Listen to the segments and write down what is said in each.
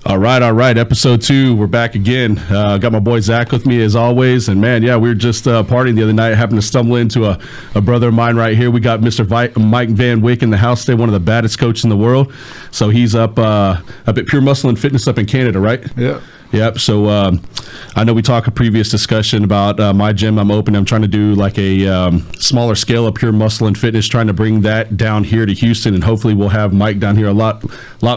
All right. Episode 2. We're back again. Got my boy Zach with me as always. And man, yeah, we were just partying the other night, happened to stumble into a brother of mine right here. We got Mr. Mike Van Wyck in the house today, one of the baddest coaches in the world. So he's up at Pure Muscle and Fitness up in Canada, right? Yeah. Yep. So I know we talked a previous discussion about my gym I'm opening. I'm trying to do like a smaller scale of Pure Muscle and Fitness, trying to bring that down here to Houston, and hopefully we'll have Mike down here a lot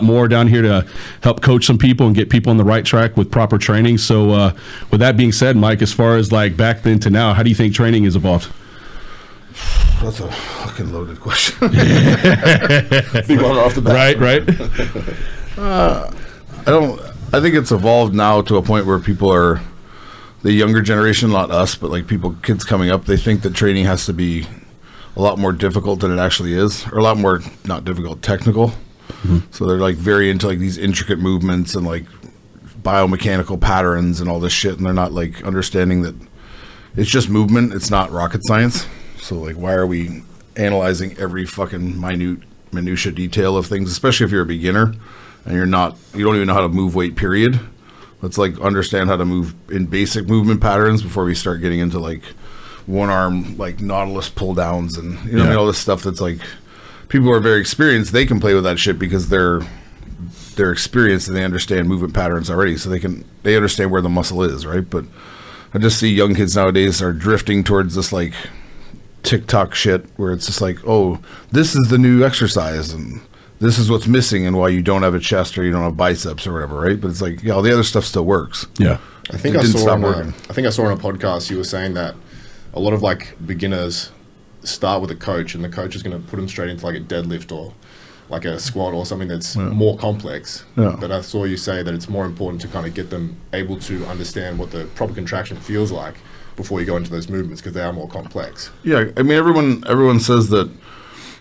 more down here to help coach some people and get people on the right track with proper training. So with that being said, Mike, as far as like back then to now, how do you think training has evolved? That's a fucking loaded question. Big one off the bat. Right. I think it's evolved now to a point where people are, the younger generation, not us, but like kids coming up, they think that training has to be a lot more difficult than it actually is, or a lot more, not difficult, technical. Mm-hmm. So they're like very into like these intricate movements and like biomechanical patterns and all this shit, and they're not like understanding that it's just movement, it's not rocket science. So like, why are we analyzing every fucking minutia detail of things, especially if you're a beginner and you don't even know how to move weight, period. Let's like understand how to move in basic movement patterns before we start getting into like one arm, like Nautilus pull downs and all this stuff that's like, people who are very experienced, they can play with that shit because they're experienced and they understand movement patterns already. So they understand where the muscle is, right? But I just see young kids nowadays are drifting towards this like TikTok shit where it's just like, oh, this is the new exercise and this is what's missing and why you don't have a chest or you don't have biceps or whatever, right? But it's like, yeah, all the other stuff still works. Yeah. I think I saw on a podcast you were saying that a lot of like beginners start with a coach and the coach is going to put them straight into like a deadlift or like a squat or something that's more complex. Yeah. But I saw you say that it's more important to kind of get them able to understand what the proper contraction feels like before you go into those movements because they are more complex. Yeah, I mean, everyone says that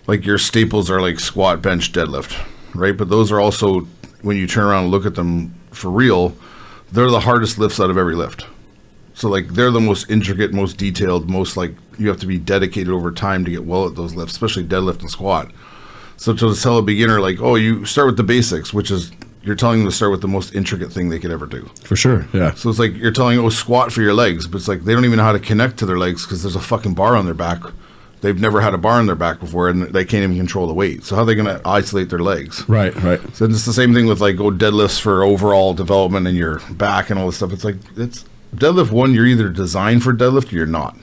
like your staples are like squat, bench, deadlift, right? But those are also, when you turn around and look at them for real, they're the hardest lifts out of every lift. So like they're the most intricate, most detailed, most like you have to be dedicated over time to get well at those lifts, especially deadlift and squat. So to tell a beginner like, oh, you start with the basics, which is you're telling them to start with the most intricate thing they could ever do. For sure, yeah. So it's like you're telling them, oh, squat for your legs, but it's like they don't even know how to connect to their legs because there's a fucking bar on their back. They've never had a bar on their back before, and they can't even control the weight. So how are they going to isolate their legs? Right. So it's the same thing with like deadlifts for overall development in your back and all this stuff. It's like it's deadlift one. You're either designed for deadlift or you're not,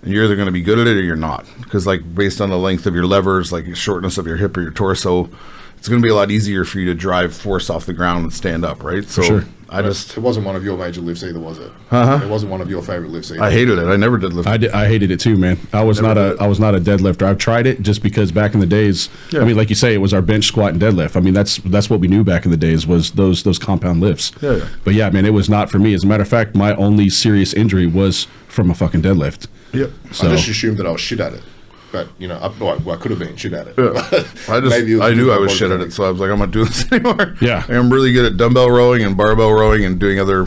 and you're either going to be good at it or you're not. Because like based on the length of your levers, like your shortness of your hip or your torso, it's going to be a lot easier for you to drive force off the ground and stand up, right? So sure. It wasn't one of your major lifts either, was it? Uh-huh. It wasn't one of your favorite lifts either. I hated it. I never did lift. I hated it too, man. I was not a deadlifter. I've tried it just because back in the days, I mean, like you say, it was our bench, squat, and deadlift. I mean, that's what we knew back in the days was those compound lifts. Yeah. But yeah, man, it was not for me. As a matter of fact, my only serious injury was from a fucking deadlift. Yep. So I just assumed that I was shit at it. But, I could have been shit at it. Yeah. I knew I was shit at it, so I was like, I'm not doing this anymore. Yeah. I'm really good at dumbbell rowing and barbell rowing and doing other,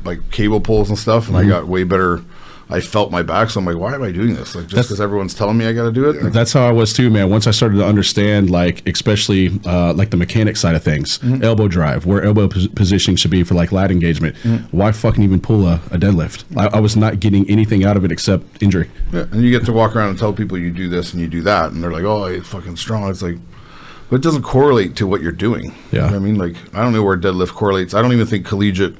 like, cable pulls and stuff, and I got way better. I felt my back, so I'm like, why am I doing this? Like, just because everyone's telling me I got to do it? Yeah. That's how I was too, man. Once I started to understand, like, especially like the mechanics side of things, elbow drive, where elbow positioning should be for like lat engagement. Why fucking even pull a deadlift? I was not getting anything out of it except injury. Yeah, and you get to walk around and tell people you do this and you do that, and they're like, oh, you're fucking strong. It's like, but it doesn't correlate to what you're doing. Yeah. You know what I mean? Like, I don't know where deadlift correlates. I don't even think collegiate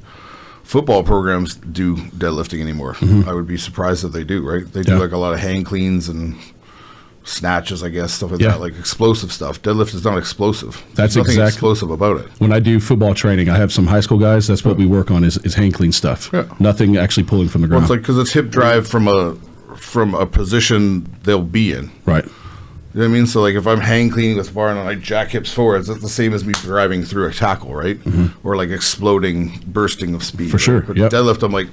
football programs do deadlifting anymore. I would be surprised if they do, right? They do like a lot of hang cleans and snatches, I guess, stuff like that, like explosive stuff. Deadlift is not explosive. That's There's nothing exactly explosive about it. When I do football training, I have some high school guys. That's what we work on is hang clean stuff. Yeah. Nothing actually pulling from the ground. Well, it's like because it's hip drive from a position they'll be in. Right. You know what I mean? So, like, if I'm hang cleaning with bar and I jack hips forwards, that's the same as me driving through a tackle, right? Or, like, exploding, bursting of speed. For sure. But deadlift, I'm like,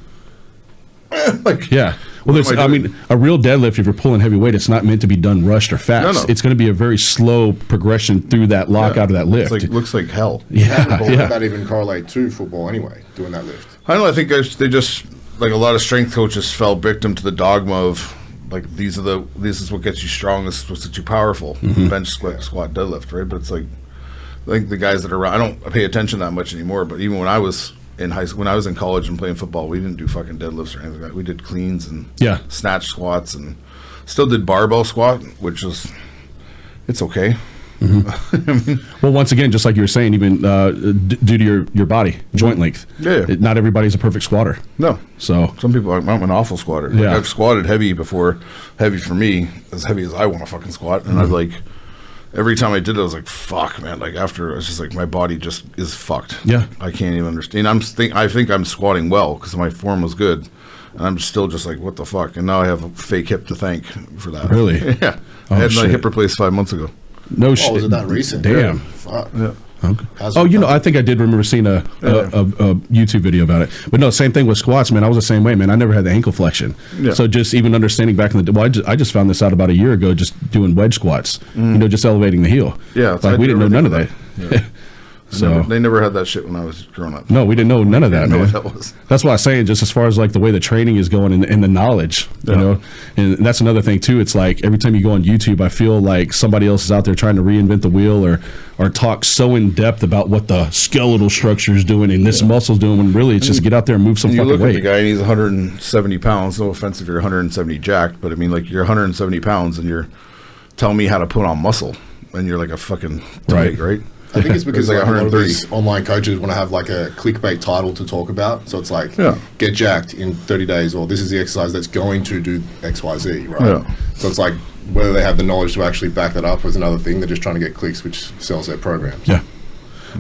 yeah. Well, I mean, a real deadlift, if you're pulling heavy weight, it's not meant to be done rushed or fast. No. It's going to be a very slow progression through that lock out of that lift. It looks like hell. Yeah. Would that even correlate to football anyway, doing that lift? I don't know. I think they just, like, a lot of strength coaches fell victim to the dogma of, like, this is what gets you strong, this is what gets you powerful. Bench, squat, deadlift, right? But it's like, like the guys that are around, I don't pay attention that much anymore, but even when I was in high school, when I was in college and playing football, we didn't do fucking deadlifts or anything like that. We did cleans and snatch squats, and still did barbell squat, which is, it's okay. Well, once again, just like you were saying, even due to your body joint length, not everybody's a perfect squatter. No, so some people are. I'm an awful squatter. Like, I've squatted heavy before. Heavy for me, as heavy as I want to fucking squat, and I've like. Every time I did it, I was like, fuck, man. Like, after, I was just like, my body just is fucked. Yeah. I can't even understand. I think I'm squatting well because my form was good. And I'm still just like, what the fuck? And now I have a fake hip to thank for that. Really? Yeah. I had my hip replaced 5 months ago. No shit. Was it that recent? Damn. Fuck. Yeah. Okay. I think I did remember seeing a YouTube video about it. But no, same thing with squats, man. I was the same way, man. I never had the ankle flexion. Yeah. So just even understanding back in the day, I just found this out about a year ago, just doing wedge squats, just elevating the heel. Yeah. Like we didn't know none of that. Yeah. So they never had that shit when I was growing up. No, we didn't know none of that, man. That was. That's why I'm saying, just as far as like the way the training is going and the knowledge, you know, and that's another thing too. It's like every time you go on YouTube, I feel like somebody else is out there trying to reinvent the wheel or talk so in depth about what the skeletal structure is doing and this muscle's doing, when really it's just get out there and move some fucking weight. You look at the guy and he's 170 pounds. No offense if you're 170 jacked, but I mean, like, you're 170 pounds and you're telling me how to put on muscle, and you're like a fucking twig, right? I think it's because like a lot of these online coaches want to have like a clickbait title to talk about. So it's like, get jacked in 30 days, or this is the exercise that's going to do X, Y, Z, right? Yeah. So it's like, whether they have the knowledge to actually back that up is another thing. They're just trying to get clicks, which sells their programs. Yeah.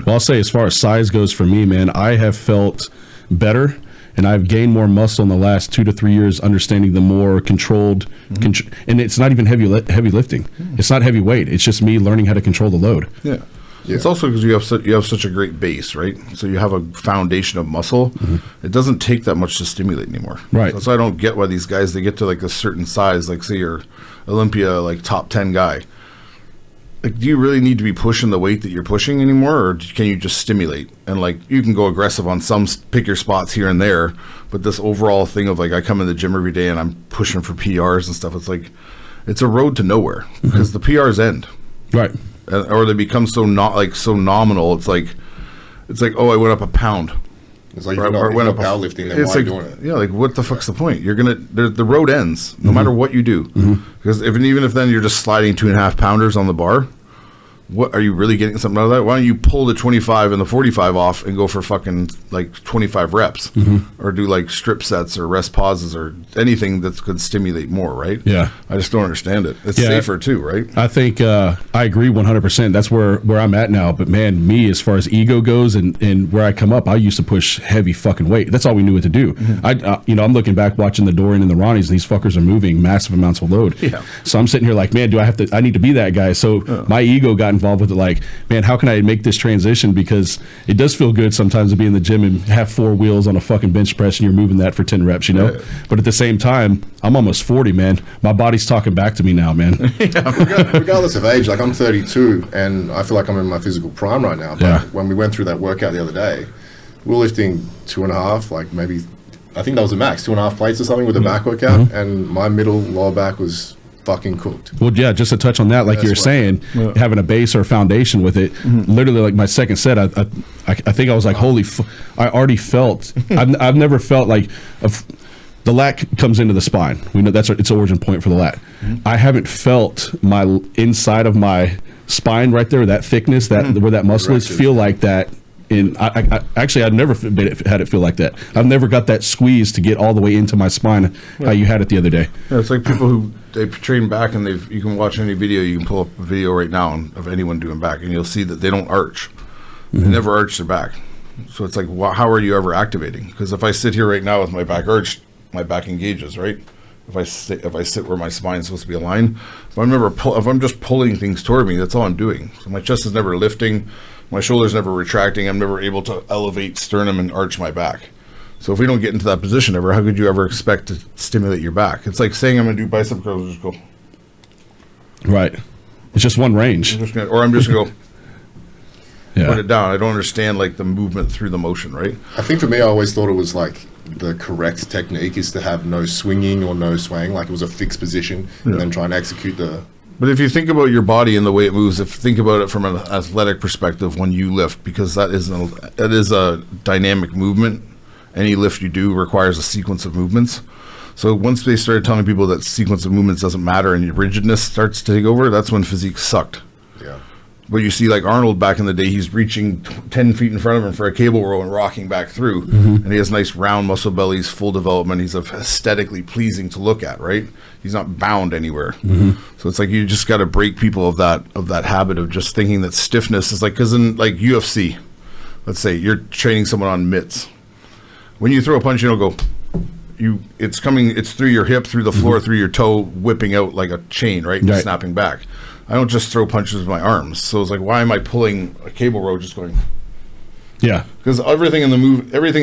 Well, I'll say as far as size goes for me, man, I have felt better, and I've gained more muscle in the last 2 to 3 years, understanding the more controlled, and it's not even heavy lifting. It's not heavy weight. It's just me learning how to control the load. Yeah. Yeah. It's also because you have such a great base, right? So you have a foundation of muscle. It doesn't take that much to stimulate anymore. Right. So I don't get why these guys, they get to like a certain size, like say you're Olympia, like top 10 guy. Like, do you really need to be pushing the weight that you're pushing anymore, or can you just stimulate? And like, you can go aggressive on some, pick your spots here and there, but this overall thing of like, I come in the gym every day and I'm pushing for PRs and stuff. It's like, it's a road to nowhere because the PRs end. Right. Or they become so nominal. It's like, oh, I went up a pound. It's like, went up powerlifting, then why are you doing it? Yeah, like, what the fuck's the point? You're gonna, the road ends no matter what you do, because even if then you're just sliding 2.5 pounders on the bar. What are you really getting something out of that? Why don't you pull the 25 and the 45 off and go for fucking like 25 reps, or do like strip sets or rest pauses or anything that could stimulate more, right? Yeah, I just don't understand it. It's safer too, right? I think I agree 100%. That's where I'm at now. But man, me, as far as ego goes and where I come up, I used to push heavy fucking weight. That's all we knew what to do. I'm looking back watching the Dorian and the Ronnies, and these fuckers are moving massive amounts of load. Yeah. So I'm sitting here like, man, I need to be that guy. So my ego got involved with it, like, man, how can I make this transition? Because it does feel good sometimes to be in the gym and have 4 wheels on a fucking bench press and you're moving that for 10 reps, you know? Yeah. But at the same time, I'm almost 40, man. My body's talking back to me now, man. Regardless of age, like, I'm 32 and I feel like I'm in my physical prime right now. But when we went through that workout the other day, we were lifting 2.5, like maybe, I think that was the max, 2.5 plates or something with a back workout, and my lower back was fucking cooked. Well, yeah, just to touch on that, like you're saying, having a base or a foundation with it, literally, like my second set, I think I was like, holy I already felt, I've never felt like, the lat comes into the spine. We know that's its origin point for the lat. I haven't felt my inside of my spine right there, that thickness, where that muscle is, feel like that. I've never had it feel like that. I've never got that squeeze to get all the way into my spine how you had it the other day. Yeah, it's like people who they train back, and you can watch any video. You can pull up a video right now of anyone doing back, and you'll see that they don't arch. They never arch their back. So it's like, how are you ever activating? Because if I sit here right now with my back arched, my back engages, right? If I sit where my spine is supposed to be aligned, if I'm just pulling things toward me, that's all I'm doing. So my chest is never lifting. My shoulder's never retracting. I'm never able to elevate sternum and arch my back. So if we don't get into that position ever, how could you ever expect to stimulate your back? It's like saying I'm going to do bicep curls, just go. Right. It's just one range. I'm just going to go put it down. I don't understand like the movement through the motion, right? I think for me, I always thought it was like the correct technique is to have no swinging or no swaying, like it was a fixed position, and then try and execute the But if you think about your body and the way it moves, think about it from an athletic perspective when you lift, because that is a dynamic movement. Any lift you do requires a sequence of movements. So once they started telling people that sequence of movements doesn't matter and your rigidness starts to take over, that's when physique sucked. Yeah. But you see, like Arnold back in the day, he's reaching 10 feet in front of him for a cable row and rocking back through. And he has nice round muscle bellies, full development. He's aesthetically pleasing to look at, right? He's not bound anywhere. So it's like you just got to break people of that habit of just thinking that stiffness is like, because in like UFC, let's say you're training someone on mitts. When you throw a punch, you don't go, it's through your hip, through the floor, through your toe, whipping out like a chain, right? And snapping back. I don't just throw punches with my arms. So it's like, why am I pulling a cable row just going? Yeah. Because everything in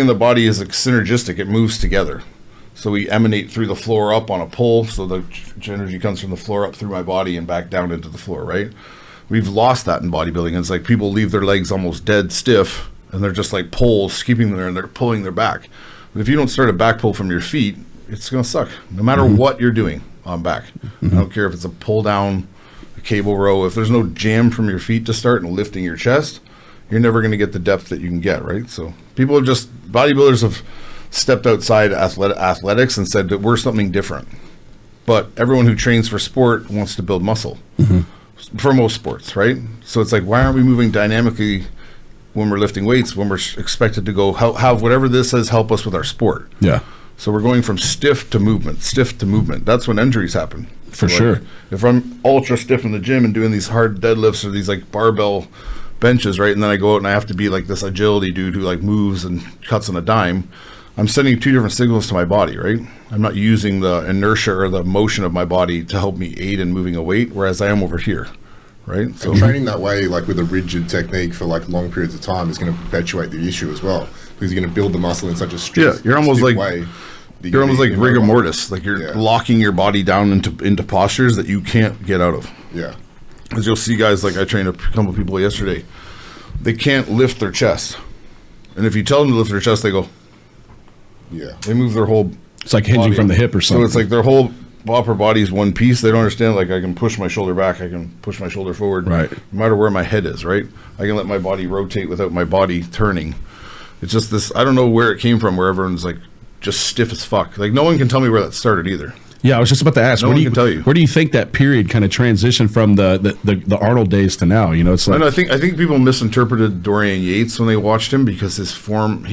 the body is like synergistic. It moves together. So we emanate through the floor up on a pull. So the energy comes from the floor up through my body and back down into the floor, right? We've lost that in bodybuilding. And it's like people leave their legs almost dead stiff and they're just like poles, keeping them there, and they're pulling their back. But if you don't start a back pull from your feet, it's going to suck. No matter what you're doing on back. I don't care if it's a pull down, a cable row. If there's no jam from your feet to start and lifting your chest, you're never going to get the depth that you can get, right? So bodybuilders have stepped outside athletics and said that we're something different. But everyone who trains for sport wants to build muscle for most sports, right? So it's like, why aren't we moving dynamically when we're lifting weights, when we're expected to go have whatever this says help us with our sport? Yeah. So we're going from stiff to movement. That's when injuries happen. For sure. If I'm ultra stiff in the gym and doing these hard deadlifts or these like barbell benches, right, and then I go out and I have to be like this agility dude who like moves and cuts on a dime, I'm sending two different signals to my body, right? I'm not using the inertia or the motion of my body to help me aid in moving a weight, whereas I am over here. Right. So training that way, like with a rigid technique for like long periods of time, is going to perpetuate the issue as well, because you're going to build the muscle in such a strict, you're almost like way. You're almost like rigor mortis, like you're locking your body down into postures that you can't get out of. Yeah. As you'll see, guys, like I trained a couple of people yesterday, they can't lift their chest, and if you tell them to lift their chest, they go. Yeah. They move their whole. It's like hinging from the hip or something. So it's like their whole upper body is one piece. They don't understand, like, I can push my shoulder back, I can push my shoulder forward, right? No matter where my head is, right? I can let my body rotate without my body turning. It's just this, I don't know where it came from, where everyone's like just stiff as fuck. Like, no one can tell me where that started either. Yeah, I was just about to ask. No one can tell you. Where do you think that period kind of transitioned from the Arnold days to now? You know, it's like, I think people misinterpreted Dorian Yates when they watched him, because his form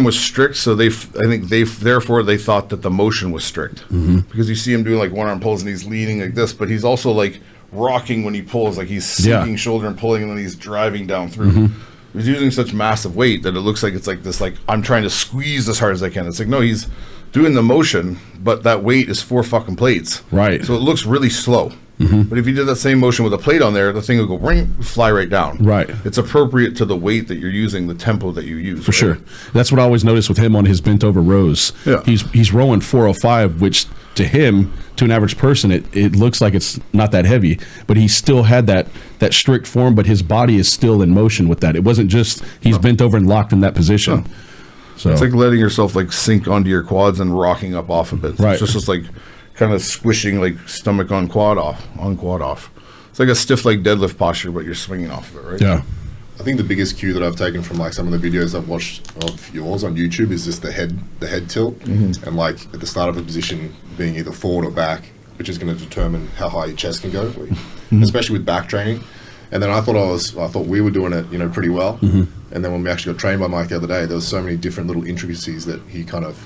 was strict, so therefore they thought that the motion was strict, because you see him doing like one arm pulls and he's leaning like this, but he's also like rocking when he pulls, like he's sinking shoulder and pulling, and then he's driving down through. He's using such massive weight that it looks like it's like this, like I'm trying to squeeze as hard as I can. It's like, no, he's doing the motion, but that weight is 4 fucking plates, right? So it looks really slow. But if you did that same motion with a plate on there, the thing would go ring, fly right down. Right. It's appropriate to the weight that you're using, the tempo that you use. For sure. That's what I always noticed with him on his bent over rows. Yeah. He's rowing 405, which to him, to an average person, it looks like it's not that heavy, but he still had that strict form, but his body is still in motion with that. It wasn't just he's bent over and locked in that position. So it's like letting yourself like sink onto your quads and rocking up off of it. Right. It's just like kind of squishing like stomach on quad off. It's like a stiff like deadlift posture, but you're swinging off of it, right? Yeah. I think the biggest cue that I've taken from like some of the videos I've watched of yours on YouTube is just the head tilt, and like at the start of a position being either forward or back, which is going to determine how high your chest can go, especially with back training. And then I thought we were doing it, pretty well. And then when we actually got trained by Mike the other day, there was so many different little intricacies that he kind of,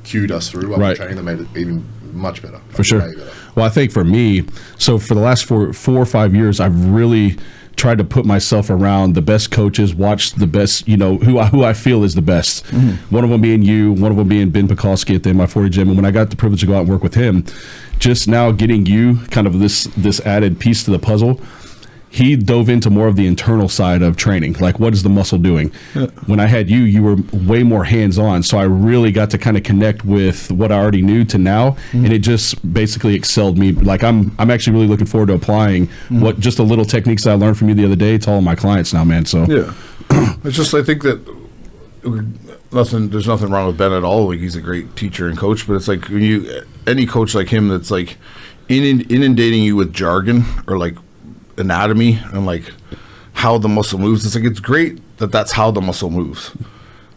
cued us through while we were training that made it even much better. For sure. Well, I think for me, so for the last 4 or 5 years, I've really tried to put myself around the best coaches, watch the best, who I feel is the best. One of them being you, one of them being Ben Pekulski at the My 40 gym. And when I got the privilege to go out and work with him, just now getting you kind of this added piece to the puzzle, he dove into more of the internal side of training. Like, what is the muscle doing? Yeah. When I had you were way more hands-on. So I really got to kind of connect with what I already knew to now. And it just basically excelled me. Like, I'm actually really looking forward to applying what just the little techniques I learned from you the other day to all my clients now, man. So yeah, it's just, I think that there's nothing wrong with Ben at all. Like, he's a great teacher and coach, but it's like when any coach like him that's like inundating you with jargon or like anatomy and like how the muscle moves. It's like, it's great that that's how the muscle moves,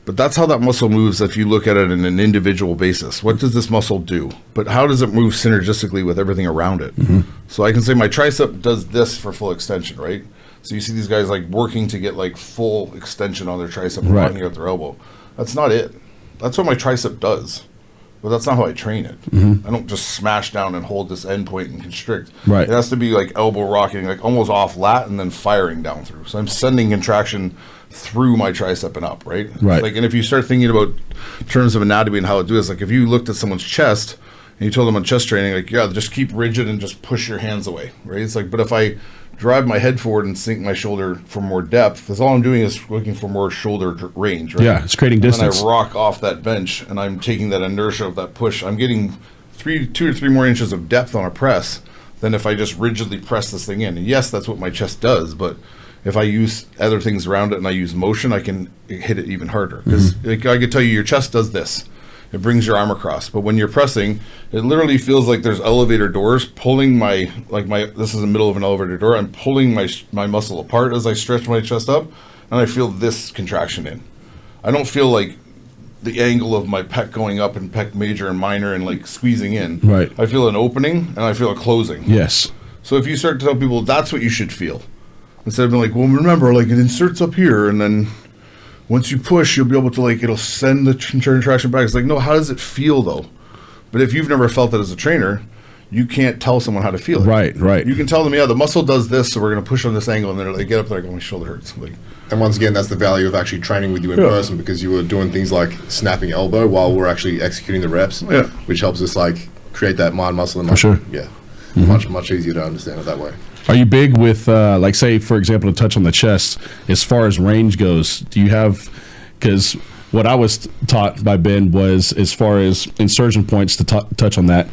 but that's how that muscle moves if you look at it in an individual basis. What does this muscle do? But how does it move synergistically with everything around it? So I can say my tricep does this for full extension, right? So you see these guys like working to get like full extension on their tricep and rocking out their elbow. That's not it. That's what my tricep does. But that's not how I train it. I don't just smash down and hold this end point and constrict. It has to be like elbow rocking, like almost off lat and then firing down through. So I'm sending contraction through my tricep and up, right? Like, and if you start thinking about terms of anatomy and how it do this, like if you looked at someone's chest and you told them on chest training, like, yeah, just keep rigid and just push your hands away, right? It's like, but if I drive my head forward and sink my shoulder for more depth, that's all I'm doing is looking for more shoulder range, right? Yeah, it's creating distance. And I rock off that bench and I'm taking that inertia of that push. I'm getting 2 or 3 more inches of depth on a press than if I just rigidly press this thing in. And yes, that's what my chest does, but if I use other things around it and I use motion, I can hit it even harder. Because like, I could tell you your chest does this. It brings your arm across. But when you're pressing, it literally feels like there's elevator doors pulling this is the middle of an elevator door. I'm pulling my muscle apart as I stretch my chest up, and I feel this contraction in. I don't feel like the angle of my pec going up and pec major and minor and like squeezing in. I feel an opening and I feel a closing. So if you start to tell people that's what you should feel, instead of being like, well, remember, like it inserts up here and then once you push, you'll be able to like, it'll send the contraction back. It's like, no, how does it feel though? But if you've never felt it as a trainer, you can't tell someone how to feel it. You can tell them, yeah, the muscle does this, so we're going to push on this angle, and then they get up there, like, oh, my shoulder hurts. Like, and once again, that's the value of actually training with you in person, because you were doing things like snapping elbow while we're actually executing the reps, which helps us like create that mind muscle and much easier to understand it that way. Are you big with, like, say, for example, to touch on the chest, as far as range goes, do you have, because what I was taught by Ben was, as far as insertion points to touch on that,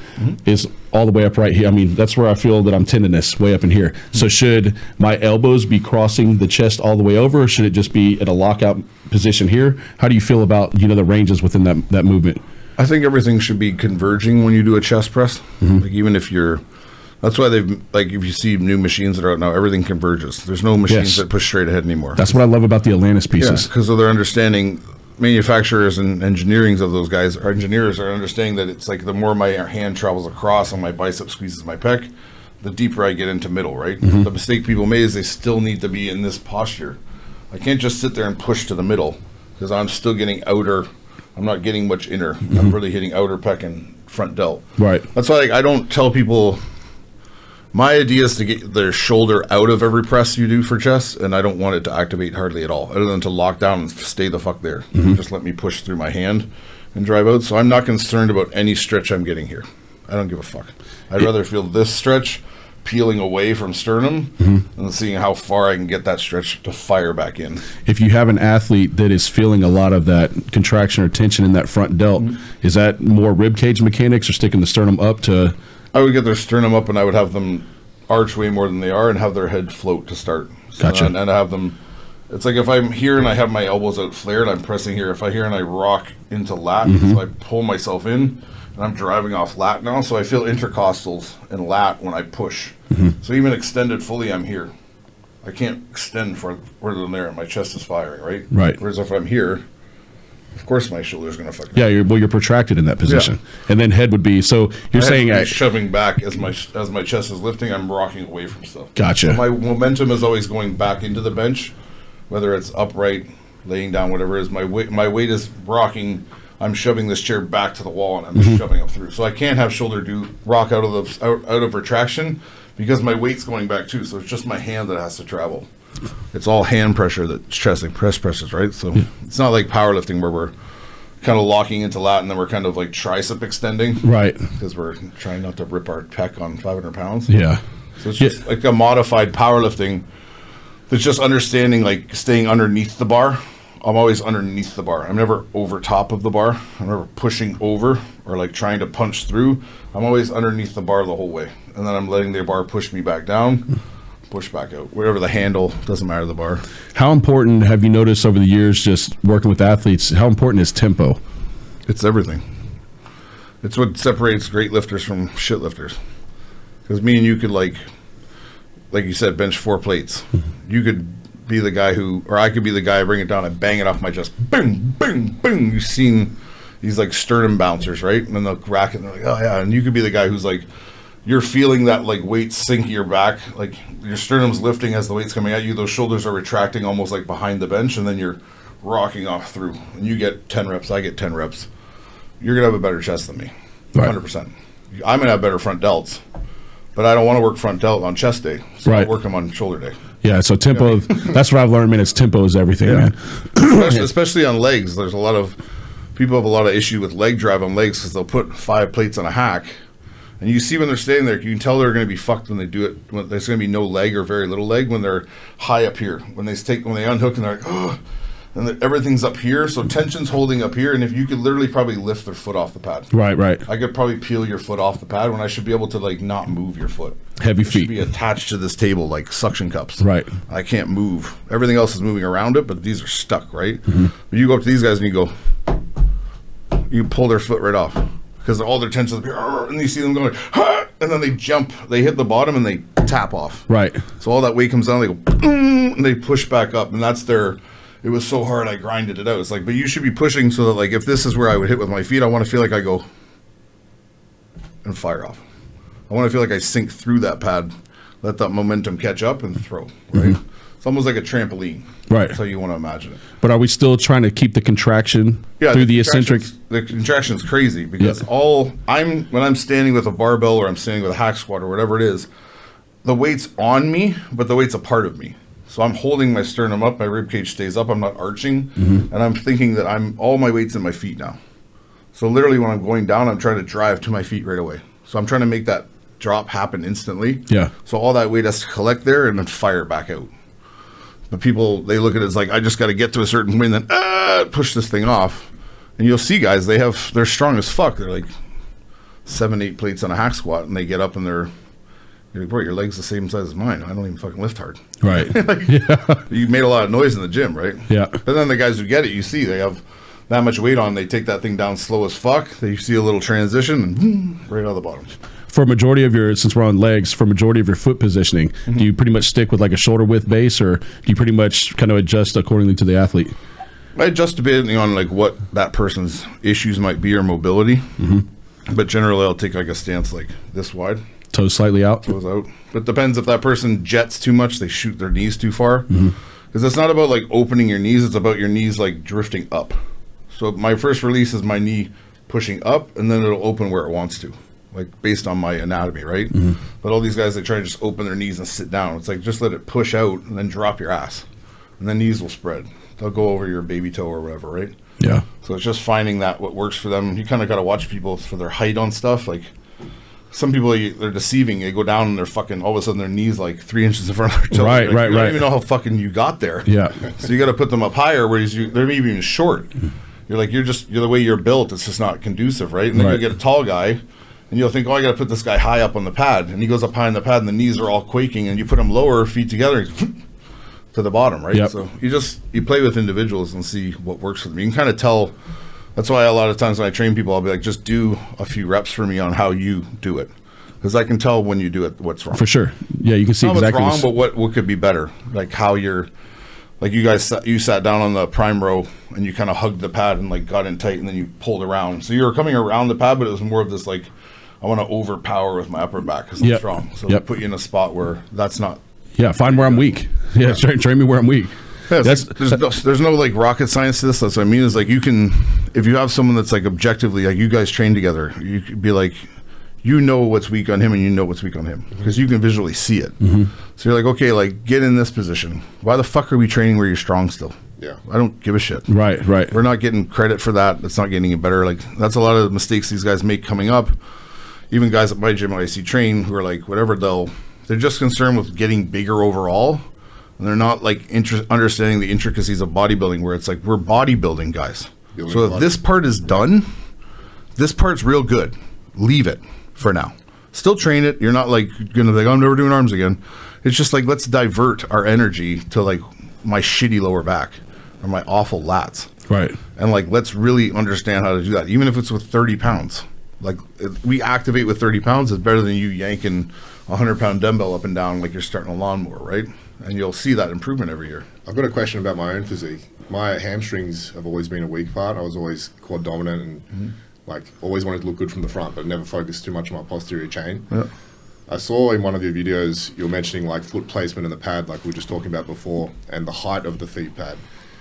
is all the way up right here. I mean, that's where I feel that I'm tendinous, way up in here. So should my elbows be crossing the chest all the way over, or should it just be at a lockout position here? How do you feel about, the ranges within that movement? I think everything should be converging when you do a chest press. Like, even if you're... That's why they've, like, if you see new machines that are out now, everything converges. There's no machines that push straight ahead anymore. That's what I love about the Atlantis pieces. Because of their understanding, manufacturers and engineers of those guys, our engineers are understanding that it's like the more my hand travels across and my bicep squeezes my pec, the deeper I get into middle, right? The mistake people made is they still need to be in this posture. I can't just sit there and push to the middle, because I'm still getting outer. I'm not getting much inner. I'm really hitting outer pec and front delt. That's why, like, I don't tell people... My idea is to get their shoulder out of every press you do for chest, and I don't want it to activate hardly at all, other than to lock down and stay the fuck there. Just let me push through my hand and drive out. So I'm not concerned about any stretch I'm getting here. I don't give a fuck. I'd rather feel this stretch peeling away from sternum and seeing how far I can get that stretch to fire back in. If you have an athlete that is feeling a lot of that contraction or tension in that front delt, is that more rib cage mechanics or sticking the sternum up to... I would get their sternum up and I would have them arch way more than they are and have their head float to start. So and I have them, it's like if I'm here and I have my elbows out flared, I'm pressing here. If I here and I rock into lat, so I pull myself in and I'm driving off lat now. So I feel intercostals and lat when I push. So even extended fully, I'm here. I can't extend further than there and my chest is firing, right? Whereas if I'm here, of course my shoulder's going to fucking... Yeah, you're protracted in that position. And then head would be... So you're saying... shoving back as my chest is lifting, I'm rocking away from stuff. Gotcha. So my momentum is always going back into the bench, whether it's upright, laying down, whatever it is. My weight is rocking. I'm shoving this chair back to the wall and I'm shoving up through. So I can't have shoulder rock out of retraction because my weight's going back too. So it's just my hand that has to travel. It's all hand pressure that's chesting press pressures, right? So it's not like powerlifting where we're kind of locking into lat and then we're kind of like tricep extending, because we're trying not to rip our pec on 500 pounds. So it's just like a modified powerlifting that's just understanding, like, staying underneath the bar. I'm always underneath the bar. I'm never over top of the bar. I'm never pushing over or like trying to punch through. I'm always underneath the bar the whole way, and then I'm letting the bar push me back down, push back out, wherever the handle, doesn't matter the bar. How important have you noticed over the years, just working with athletes, how important is tempo? It's everything. It's what separates great lifters from shit lifters. Because me and you could like you said, bench 4 plates. You could be the guy who, or I could be the guy, I bring it down, I bang it off my chest, boom, boom, boom. You've seen these like sternum bouncers, right? And then they'll rack it and they're like, oh yeah. And you could be the guy who's like, you're feeling that like weight sink your back, like your sternum's lifting as the weight's coming at you, those shoulders are retracting almost like behind the bench, and then you're rocking off through. And you get 10 reps, I get 10 reps. You're going to have a better chest than me, 100%. I'm going to have better front delts, but I don't want to work front delt on chest day, so I work them on shoulder day. Yeah, so tempo, that's what I've learned, man. It's tempo is everything, man. Especially on legs. There's a lot of people have a lot of issue with leg drive on legs because they'll put 5 plates on a hack, and you see when they're standing there, you can tell they're going to be fucked when they do it. When there's going to be no leg or very little leg when they're high up here. When they unhook and they're like, oh, and everything's up here, so tension's holding up here, and if you could literally probably lift their foot off the pad. Right. I could probably peel your foot off the pad when I should be able to like not move your foot. Heavy feet. Should be attached to this table like suction cups. Right. I can't move. Everything else is moving around it, but these are stuck, right? But you go up to these guys and you pull their foot right off because all their tension's up here, and you see them going, and then they jump, they hit the bottom and they tap off. Right. So all that weight comes down, they go, and they push back up, and that's their. It was so hard I grinded it out. It's like, but you should be pushing so that like if this is where I would hit with my feet, I want to feel like I go and fire off. I want to feel like I sink through that pad, let that momentum catch up and throw, right? It's almost like a trampoline. Right. That's how you want to imagine it. But are we still trying to keep the contraction through the eccentric? The contraction is crazy because when I'm standing with a barbell or I'm standing with a hack squat or whatever it is, the weight's on me, but the weight's a part of me. So I'm holding my sternum up, my rib cage stays up, I'm not arching, and I'm thinking that all my weight's in my feet now. So literally when I'm going down, I'm trying to drive to my feet right away. So I'm trying to make that drop happen instantly. Yeah. So all that weight has to collect there and then fire back out. But people, they look at it as like, I just got to get to a certain point and then push this thing off. And you'll see guys, they're strong as fuck. They're like 7-8 plates on a hack squat, and they get up and you're like, bro, your leg's the same size as mine. I don't even fucking lift hard. Right. You made a lot of noise in the gym, right? Yeah. But then the guys who get it, you see they have that much weight on, they take that thing down slow as fuck. You see a little transition and right out of the bottom. For a majority of since we're on legs, for majority of your foot positioning, do you pretty much stick with like a shoulder width base, or do you pretty much kind of adjust accordingly to the athlete? I adjust a bit on like what that person's issues might be or mobility. But generally I'll take like a stance like this wide. Toes slightly out. Toes out. But it depends if that person jets too much, they shoot their knees too far. Because it's not about like opening your knees, it's about your knees like drifting up. So my first release is my knee pushing up, and then it'll open where it wants to, like based on my anatomy, right? But all these guys, they try to just open their knees and sit down. It's like just let it push out and then drop your ass, and then knees will spread. They'll go over your baby toe or whatever, right? Yeah. So it's just finding what works for them. You kind of got to watch people for their height on stuff. Like some people, they're deceiving. They go down and they're fucking, all of a sudden their knees like 3 inches in front of their toes. Right. I don't even know how fucking you got there. Yeah. So you got to put them up higher, whereas they're maybe even short. You're like, you're the way you're built, it's just not conducive, right? And then you get a tall guy, and you'll think, oh, I got to put this guy high up on the pad. And he goes up high on the pad, and the knees are all quaking, and you put him lower, feet together, to the bottom, right? So you play with individuals and see what works for them. You can kind of tell. That's why a lot of times when I train people, I'll be like, just do a few reps for me on how you do it. Because I can tell when you do it what's wrong. For sure. Yeah, you can see not exactly what's wrong, but what could be better. Like how you're, like you guys, you sat down on the prime row and you kind of hugged the pad and like got in tight, and then you pulled around. So you were coming around the pad, but it was more of this like, I want to overpower with my upper back because I'm strong. So I put you in a spot where that's not. Yeah, find where I'm weak. Yeah, train me where I'm weak. Yeah, there's no like rocket science to this. That's what I mean. Is like you can, if you have someone that's like objectively, like you guys train together, you could be like, you know what's weak on him and you know what's weak on him because you can visually see it. So you're like, okay, like get in this position. Why the fuck are we training where you're strong still? Yeah, I don't give a shit. Right. We're not getting credit for that. It's not getting it better. Like that's a lot of the mistakes these guys make coming up. Even guys at my gym I see train who are like whatever, they're just concerned with getting bigger overall, and they're not like understanding the intricacies of bodybuilding, where it's like we're bodybuilding guys. So if this part is done, this part's real good. Leave it for now. Still train it. You're not like gonna be like, I'm never doing arms again. It's just like let's divert our energy to like my shitty lower back or my awful lats. Right. And like let's really understand how to do that, even if it's with 30 pounds. Like we activate with 30 pounds is better than you yanking a 100-pound dumbbell up and down like you're starting a lawnmower, right? And you'll see that improvement every year. I've got a question about my own physique. My hamstrings have always been a weak part. I was always quad dominant and like always wanted to look good from the front, but never focused too much on my posterior chain. Yeah. I saw in one of your videos you were mentioning like foot placement in the pad, like we were just talking about before, and the height of the feet pad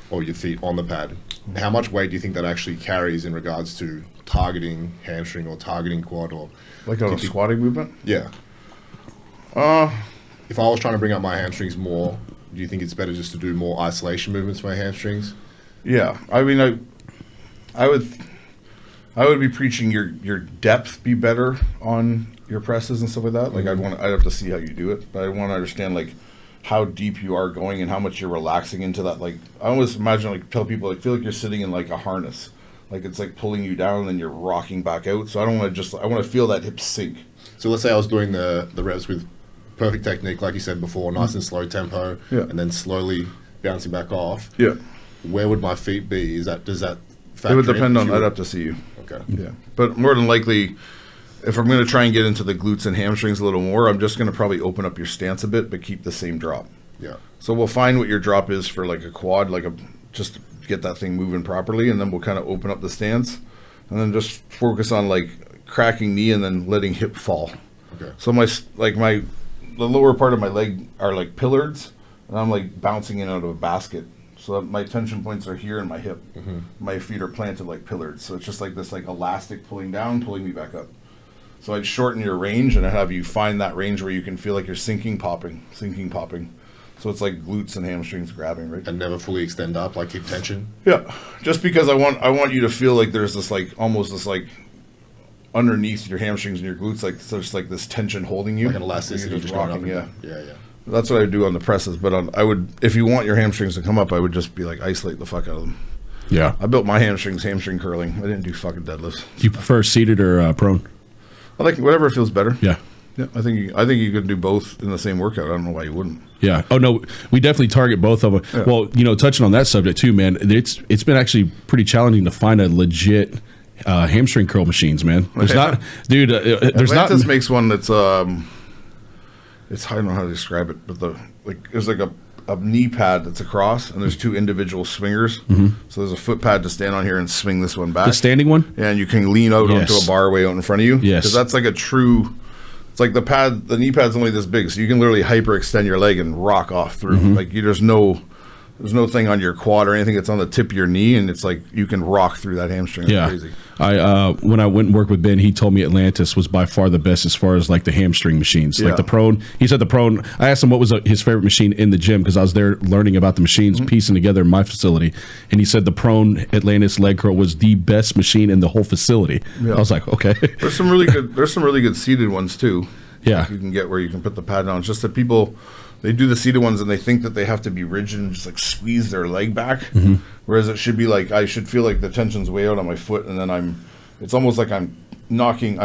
or your feet on the pad. How much weight do you think that actually carries in regards to targeting hamstring or targeting quad or Like a squatting movement? yeah? If I was trying to bring up my hamstrings more, do you think it's better just to do more isolation movements for my hamstrings? Yeah. I mean, I would be preaching your depth be better on your presses and stuff like that. Like I'd have to see how you do it, but I want to understand like how deep you are going and how much you're relaxing into that. Like I always imagine, like tell people, like feel like you're sitting in like a harness, like it's like pulling you down and then you're rocking back out. So I don't want to I want to feel that hip sink. So let's say I was doing the reps with perfect technique, like you said before, nice and slow tempo, and then slowly bouncing back off. Yeah. Where would my feet be? Does that It would depend on, I'd have to see you. Okay. Yeah. But more than likely, if I'm going to try and get into the glutes and hamstrings a little more, I'm just going to probably open up your stance a bit, but keep the same drop. Yeah. So we'll find what your drop is for like a quad, just to get that thing moving properly, and then we'll kind of open up the stance, and then just focus on like cracking knee and then letting hip fall. Okay. So the lower part of my leg are like pillards, and I'm like bouncing in out of a basket. So my tension points are here in my hip. My feet are planted like pillards. So it's just like this like elastic pulling down, pulling me back up. So I'd shorten your range and I'd have you find that range where you can feel like you're sinking, popping. So it's like glutes and hamstrings grabbing, right? And never fully extend up, like keep tension. Yeah. Just because I want you to feel like there's this like almost this like underneath your hamstrings and your glutes, like there's like this tension holding you. Like an elasticity just just going rocking, up. yeah. Yeah. That's what I would do on the presses, but I would, if you want your hamstrings to come up, I would just be like isolate the fuck out of them. Yeah. I built my hamstrings hamstring curling. I didn't do fucking deadlifts. Do you prefer seated or prone? I like whatever feels better. Yeah. Yeah, I think you could do both in the same workout. I don't know why you wouldn't. Yeah. Oh no, we definitely target both of them. Yeah. Well, touching on that subject too, man. It's been actually pretty challenging to find a legit hamstring curl machines, man. There's not, dude. There's Atlantis not. makes one that's it's I don't know how to describe it, but there's like a knee pad that's across, and there's two individual swingers. So there's a foot pad to stand on here and swing this one back. The standing one? And you can lean out onto a bar way out in front of you. Yes. Because that's like a true. It's like the knee pad's only this big, so you can literally hyperextend your leg and rock off through. Like there's no thing on your quad or anything. It's on the tip of your knee, and it's like you can rock through that hamstring. It's crazy. When I went and worked with Ben, he told me Atlantis was by far the best as far as like the hamstring machines. Like the prone, he said the prone. I asked him what was his favorite machine in the gym because I was there learning about the machines, piecing together in my facility, and he said the prone Atlantis leg curl was the best machine in the whole facility. I was like, okay. There's some really good seated ones too. Yeah, you can get where you can put the pad on. It's just that people, they do the seated ones and they think that they have to be rigid and just like squeeze their leg back. Whereas it should be like, I should feel like the tension's way out on my foot, and then it's almost like I'm knocking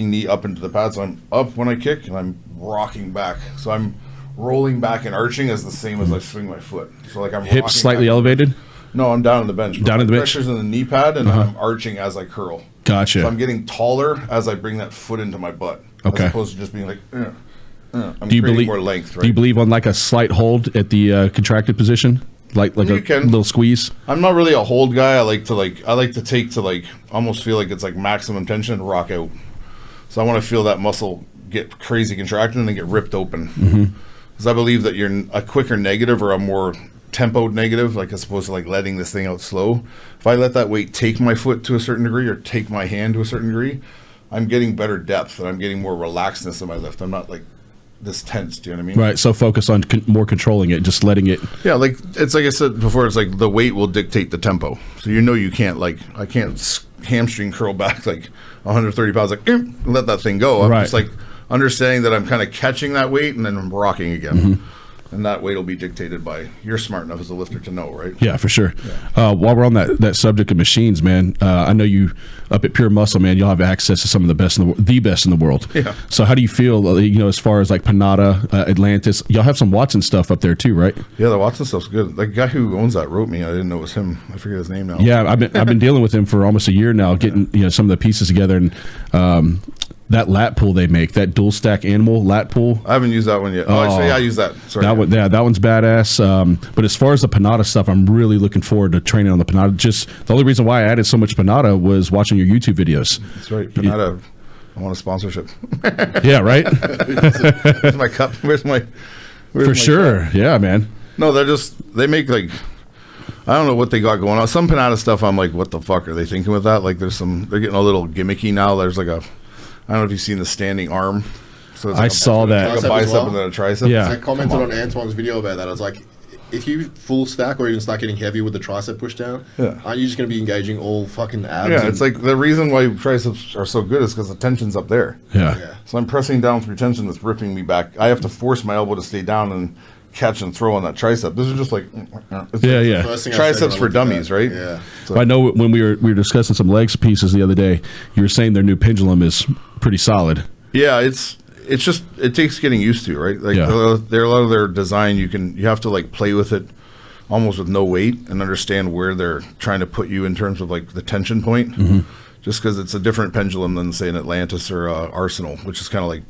knee up into the pad. So I'm up when I kick and I'm rocking back. So I'm rolling back and arching as the same as I swing my foot. So like I'm hips slightly elevated. No, I'm down on the bench. Down on the bench. Pressure's in the knee pad, and I'm arching as I curl. Gotcha. So I'm getting taller as I bring that foot into my butt. Okay. As opposed to just being like, I'm do you creating believe more length, right? Do you believe on like a slight hold at the contracted position, like a little squeeze? I'm not really a hold guy. I like to take to like almost feel like it's like maximum tension and rock out. So I want to feel that muscle get crazy contracted and then get ripped open. Because I believe that you're a quicker negative or a more tempoed negative, like as opposed to like letting this thing out slow. If I let that weight take my foot to a certain degree or take my hand to a certain degree, I'm getting better depth and I'm getting more relaxedness in my lift. I'm not like this tense. Do you know what I mean? Right. So focus on more controlling it, just letting it. Yeah, like it's like I said before. It's like the weight will dictate the tempo. So you can't I can't hamstring curl back like 130 pounds. Like let that thing go. I'm just like understanding that I'm kind of catching that weight and then I'm rocking again. And that weight will be dictated by, you're smart enough as a lifter to know, right? Yeah, for sure. While we're on that subject of machines, man, I know you up at Pure Muscle, man, you'll have access to some of the best in the best in the world. Yeah. So how do you feel, as far as like Panada, Atlantis, y'all have some Watson stuff up there too, right? Yeah, the Watson stuff's good. The guy who owns that wrote me. I didn't know it was him. I forget his name now. Yeah, I've been dealing with him for almost a year now, getting some of the pieces together, and that lat pull they make, that dual stack animal lat pull. I haven't used that one yet. Oh, actually, yeah, I use that. Sorry. That one's badass. But as far as the Panada stuff, I'm really looking forward to training on the Panada. Just the only reason why I added so much Panada was watching your YouTube videos. That's right. Panada, I want a sponsorship. Yeah, right? Where's my cup? Where's my For sure. Cup? Yeah, man. No, they make like, I don't know what they got going on. Some Panada stuff, I'm like, what the fuck are they thinking with that? Like, they're getting a little gimmicky now. There's like I don't know if you've seen the standing arm. So it's like I saw that. Like a bicep and then a tricep. Yeah. I commented on Antoine's video about that. I was like, if you full stack or even start getting heavy with the tricep push down, aren't you just going to be engaging all fucking abs? Yeah, it's like the reason why triceps are so good is because the tension's up there. Yeah. So I'm pressing down through tension that's ripping me back. I have to force my elbow to stay down and catch and throw on that tricep. This is just like triceps for dummies, right? Yeah. So I know when we were discussing some legs pieces the other day, you were saying their new pendulum is pretty solid. Yeah, it's just, it takes getting used to, right? Like a lot of their design, you have to like play with it almost with no weight and understand where they're trying to put you in terms of like the tension point. Just because it's a different pendulum than say an Atlantis or Arsenal, which is kind of like,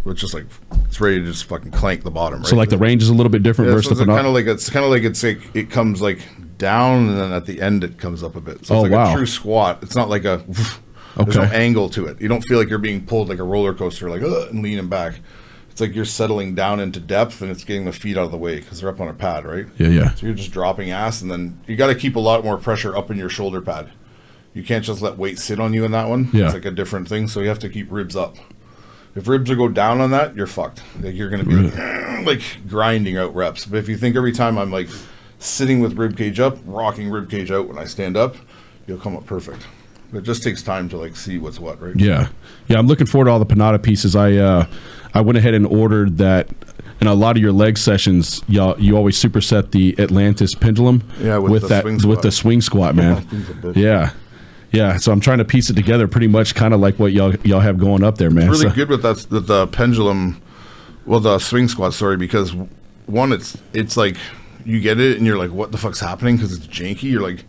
which is like it's ready to just fucking clank the bottom. Right? So like the range is a little bit different versus the kind of like it's like it comes like down and then at the end it comes up a bit. So it's like a true squat. It's not like there's no angle to it. You don't feel like you're being pulled like a roller coaster, like and leaning back. It's like you're settling down into depth and it's getting the feet out of the way because they're up on a pad, right? Yeah. So you're just dropping ass, and then you got to keep a lot more pressure up in your shoulder pad. You can't just let weight sit on you in that one. Yeah. It's like a different thing. So you have to keep ribs up. If ribs go down on that, you're fucked. Like you're going to be like grinding out reps. But if you think every time I'm like sitting with rib cage up, rocking rib cage out when I stand up, you'll come up perfect. But it just takes time to like see what's what, right? Yeah. I'm looking forward to all the Panada pieces. I went ahead and ordered that. In a lot of your leg sessions, you always superset the Atlantis pendulum. Yeah, with the swing squat, man. Yeah, so I'm trying to piece it together pretty much kind of like what y'all have going up there, man. It's really good with the pendulum, the swing squat, sorry, because one, it's like you get it and you're like, what the fuck's happening? Because it's janky. You're like,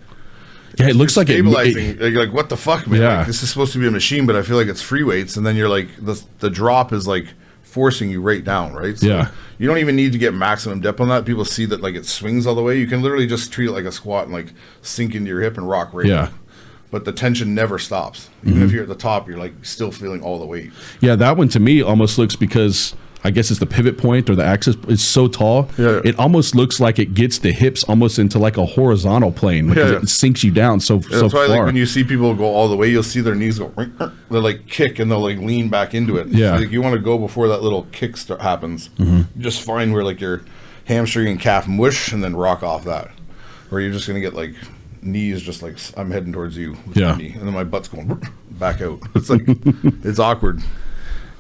yeah, it looks like stabilizing. You're like, what the fuck, man? Yeah. Like, this is supposed to be a machine, but I feel like it's free weights. And then you're like, the drop is like forcing you right down, right? So yeah. You don't even need to get maximum depth on that. People see that like it swings all the way. You can literally just treat it like a squat and like sink into your hip and rock right down. But the tension never stops. Even if you're at the top, you're like still feeling all the weight. Yeah, that one to me almost looks, because I guess it's the pivot point or the axis, it's so tall. Yeah. It almost looks like it gets the hips almost into like a horizontal plane. Like it sinks you down so that's why, far. Like when you see people go all the way, you'll see their knees go, they like kick and they'll like lean back into it. Yeah. So, like, you want to go before that little kick happens. You just find where like your hamstring and calf mush and then rock off that. Or you're just going to get like knees just like, I'm heading towards you with my knee, and then my butt's going back out. It's like, it's awkward.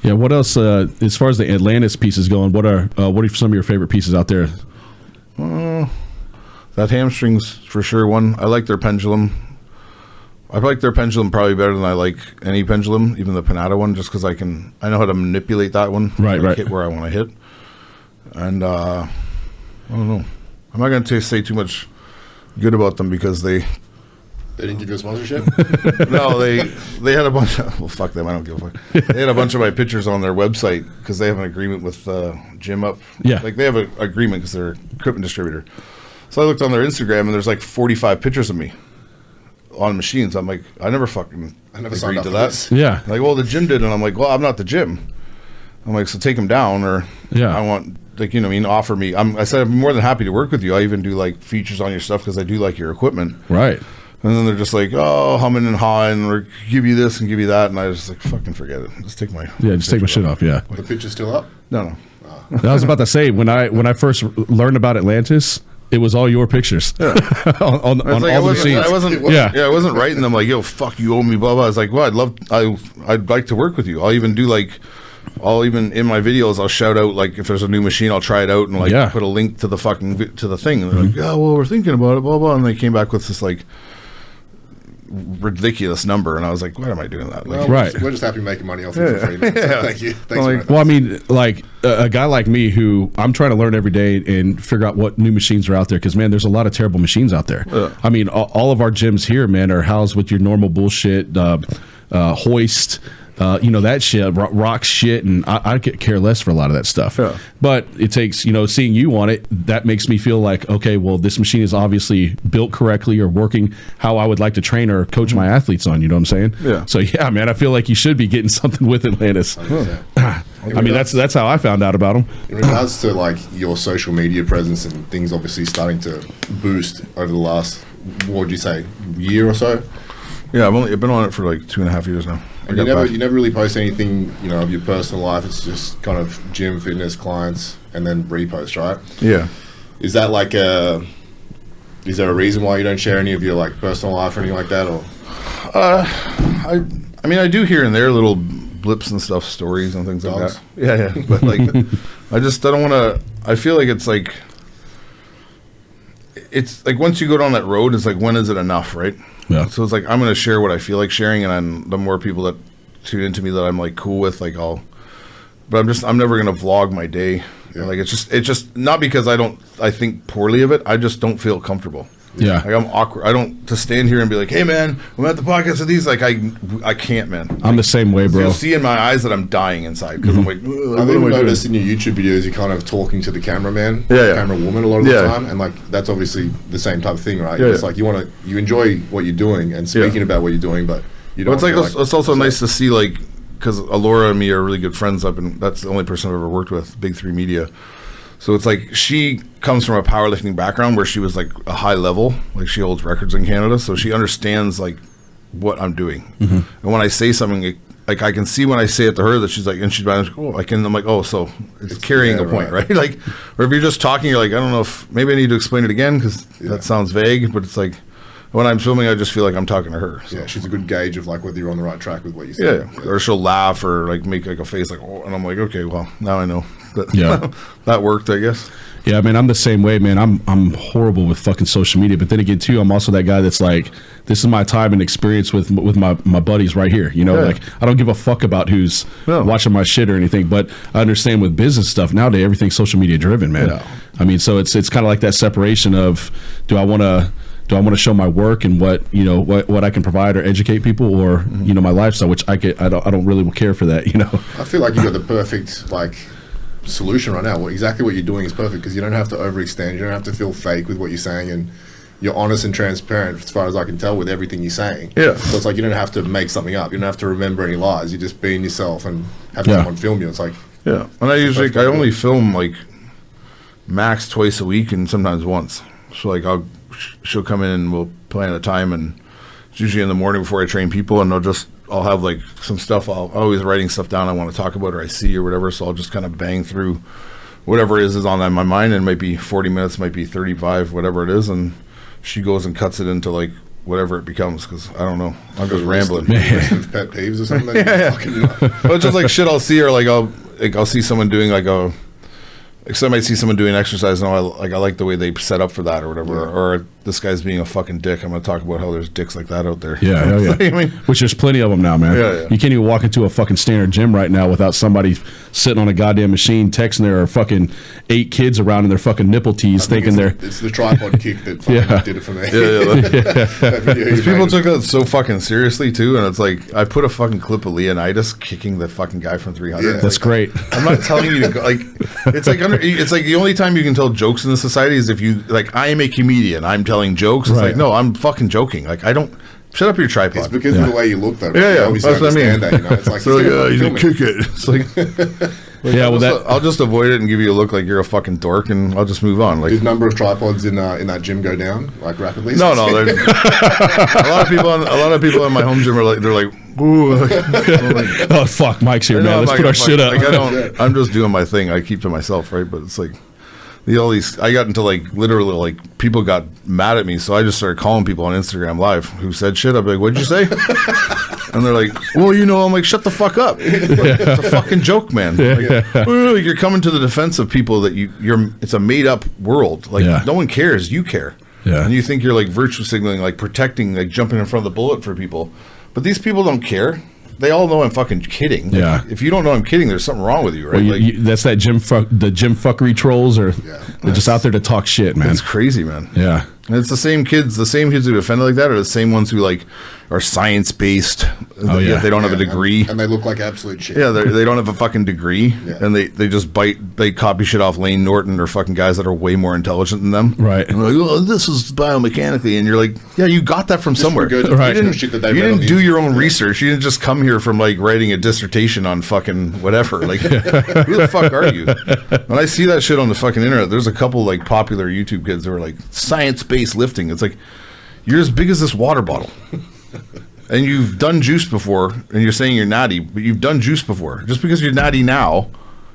Yeah, what else, as far as the Atlantis pieces going, what are some of your favorite pieces out there? That hamstring's for sure one. I like their pendulum. I like their pendulum probably better than I like any pendulum, even the Panada one, just because I know how to manipulate that one. Right. Hit where I want to hit. And I don't know. I'm not going to say too much good about them because they didn't give you a sponsorship? No, they had a bunch of, well, fuck them, I don't give a fuck. They had a bunch of my pictures on their website because they have an agreement with Gym Up. Yeah. Like they have an agreement because they're an equipment distributor. So I looked on their Instagram and there's like 45 pictures of me on machines. I'm like, I never agreed to that. Yeah. Like, well, the gym did, and I'm like, well, I'm not the gym. I'm like, so take them down, or I want, like, you know what I mean, offer me. I said, I'm more than happy to work with you. I even do like features on your stuff because I do like your equipment. Right. And then they're just like, oh, humming and hawing, or give you this and give you that. And I was just like, fucking forget it. Just take my shit off. Yeah. The picture's still up? No. I was about to say, when I first learned about Atlantis, it was all your pictures. Yeah. on all the machines. I wasn't writing them like, yo, fuck, you owe me, blah, blah. I was like, well, I'd like to work with you. I'll even do like I'll even in my videos I'll shout out like if there's a new machine I'll try it out and like Yeah. put a link to the to the thing and they're like, yeah, well, we're thinking about it, blah blah, and they came back with this like ridiculous number, and I was like, why am I doing that? Like, Well, Right. we're just happy making money off it for free, man. So thank you. Thanks Like, for Well, I mean, like a guy like me who I'm trying to learn every day and figure out what new machines are out there. Because man, there's a lot of terrible machines out there. I mean, all of our gyms here, man, are housed with your normal bullshit, hoist. That shit, rock shit, and I could care less for a lot of that stuff. Yeah. But it takes, seeing you on it, that makes me feel like, okay, well, this machine is obviously built correctly or working how I would like to train or coach my athletes on. You know what I'm saying? Yeah. So yeah, man, I feel like you should be getting something with Atlantis. that. I mean, that's how I found out about them. In regards to like your social media presence and things obviously starting to boost over the last, what would you say, year or so? yeah, I've been on it for like 2.5 years now. And you never really post anything, of your personal life. It's just kind of gym, fitness, clients, and then repost, right? Yeah. Is that like is there a reason why you don't share any of your like personal life or anything like that? Or I mean, I do here and there little blips and stuff, stories and things Dogs? like that. Yeah. But like, I don't want to. I feel like it's like once you go down that road, it's like, when is it enough, right? Yeah. So it's like I'm going to share what I feel like sharing, and the more people that tune into me that I'm like cool with, like but I'm never going to vlog my day. Yeah. Like it's just not because I think poorly of it. I just don't feel comfortable. Yeah. Like I'm awkward. To stand here and be like, hey man, I'm at the podcast of these. Like I can't, man. I'm the same way, bro. You'll see in my eyes that I'm dying inside because I'm like, I've even noticed in your YouTube videos you're kind of talking to the cameraman, Yeah. camera woman a lot of the Yeah. time, and like that's obviously the same type of thing, right? Yeah, It's yeah. like you enjoy what you're doing and speaking about what you're doing, but you don't. It's like feel it's also nice to see, like, because Alora and me are really good friends up, and that's the only person I've ever worked with, Big 3 Media. So it's like she comes from a powerlifting background where she was like a high level, like she holds records in Canada, so she understands like what I'm doing. And when I say something, like I can see when I say it to her that she's like, and she's like, oh, I'm like, oh, so it's carrying a point, right? Like, or if you're just talking, you're like, I don't know if maybe I need to explain it again because that sounds vague, but it's like when I'm filming, I just feel like I'm talking to her. So. Yeah, she's a good gauge of like whether you're on the right track with what you say. Yeah, or she'll laugh or like make like a face like, oh, and I'm like, okay, well, now I know that. Yeah. That worked, I guess. Yeah, man, I'm the same way, man. I'm horrible with fucking social media, but then again, too, I'm also that guy that's like, this is my time and experience with my buddies right here. Yeah. Like I don't give a fuck about who's watching my shit or anything, but I understand with business stuff nowadays, everything's social media driven, man. Yeah. I mean, so it's kind of like that separation of do I want to show my work and what I can provide or educate people, or my lifestyle, which I don't really care for that. I feel like you got the perfect like solution right now. Exactly what you're doing is perfect because you don't have to overextend. You don't have to feel fake with what you're saying, and you're honest and transparent as far as I can tell with everything you're saying. Yeah. So it's like you don't have to make something up. You don't have to remember any lies. You're just being yourself and having someone film you. It's like Yeah, and I only film like max twice a week and sometimes once. So like she'll come in and we'll plan a time, and it's usually in the morning before I train people, and I'll have like some stuff. I'm always writing stuff down I want to talk about or I see or whatever. So I'll just kind of bang through whatever it is on my mind, and it might be 40 minutes, might be 35, whatever it is, and she goes and cuts it into like whatever it becomes, because I don't know, I'm just rambling. pet peeves or something. But it's just like shit I'll see, or like I'll see someone doing like I might see someone doing exercise and I like the way they set up for that or whatever, or this guy's being a fucking dick. I'm going to talk about how there's dicks like that out there. Yeah, hell yeah. I mean, which there's plenty of them now, man. Yeah, yeah. You can't even walk into a fucking standard gym right now without somebody sitting on a goddamn machine texting their fucking 8 kids around in their fucking nipple tees thinking they're... It's the tripod kick that fucking did it for me. That video people took that so fucking seriously too, and it's like I put a fucking clip of Leonidas kicking the fucking guy from 300. Yeah, That's great. I'm not telling you to go, like it's like the only time you can tell jokes in this society is if you like I am a comedian, I'm telling jokes. It's Right. like no, I'm fucking joking. Like I don't shut up your tribod. It's because of the way you look, though. Yeah, You obviously that's what I mean. understand that. It's like So he's you gonna can film kick it. It's like Yeah, well, I'll just avoid it and give you a look like you're a fucking dork, and I'll just move on. Like Did number of tripods in that gym go down like rapidly? no, a lot of people in my home gym are like, they're like, ooh, like, oh, fuck, Mike's here, man. no, Let's I'm put not our gonna shit up. Like, I'm just doing my thing. I keep to myself, right? But it's like all these, I got into like literally like people got mad at me, so I just started calling people on Instagram Live who said shit. I'd be like, "What'd you say?" And they're like, "Well, I'm like, shut the fuck up. It's a fucking joke, man. Like, you're coming to the defense of people that it's a made up world. Like no one cares. You care. And you think you're like virtue signaling, like protecting, like jumping in front of the bullet for people. But these people don't care. They all know I'm fucking kidding. Like, if you don't know I'm kidding, there's something wrong with you, right? Well, that's that gym fuckery trolls, or they're just out there to talk shit, man. It's crazy, man. Yeah. And it's the same kids who defend it like that are the same ones who like are science based. Yet they don't have a degree, and they look like absolute shit. Yeah, they don't have a fucking degree, and they just they copy shit off Lane Norton or fucking guys that are way more intelligent than them. Right. And they're like, "Oh, this is biomechanically," and you're like, "Yeah, you got that from somewhere. Right. You didn't do your own research. You didn't just come here from like writing a dissertation on fucking whatever. Like, who the fuck are you?" When I see that shit on the fucking internet, there's a couple like popular YouTube kids who are like science-based lifting. It's like, you're as big as this water bottle. And you've done juice before, and you're saying you're natty, but you've done juice before. Just because you're natty now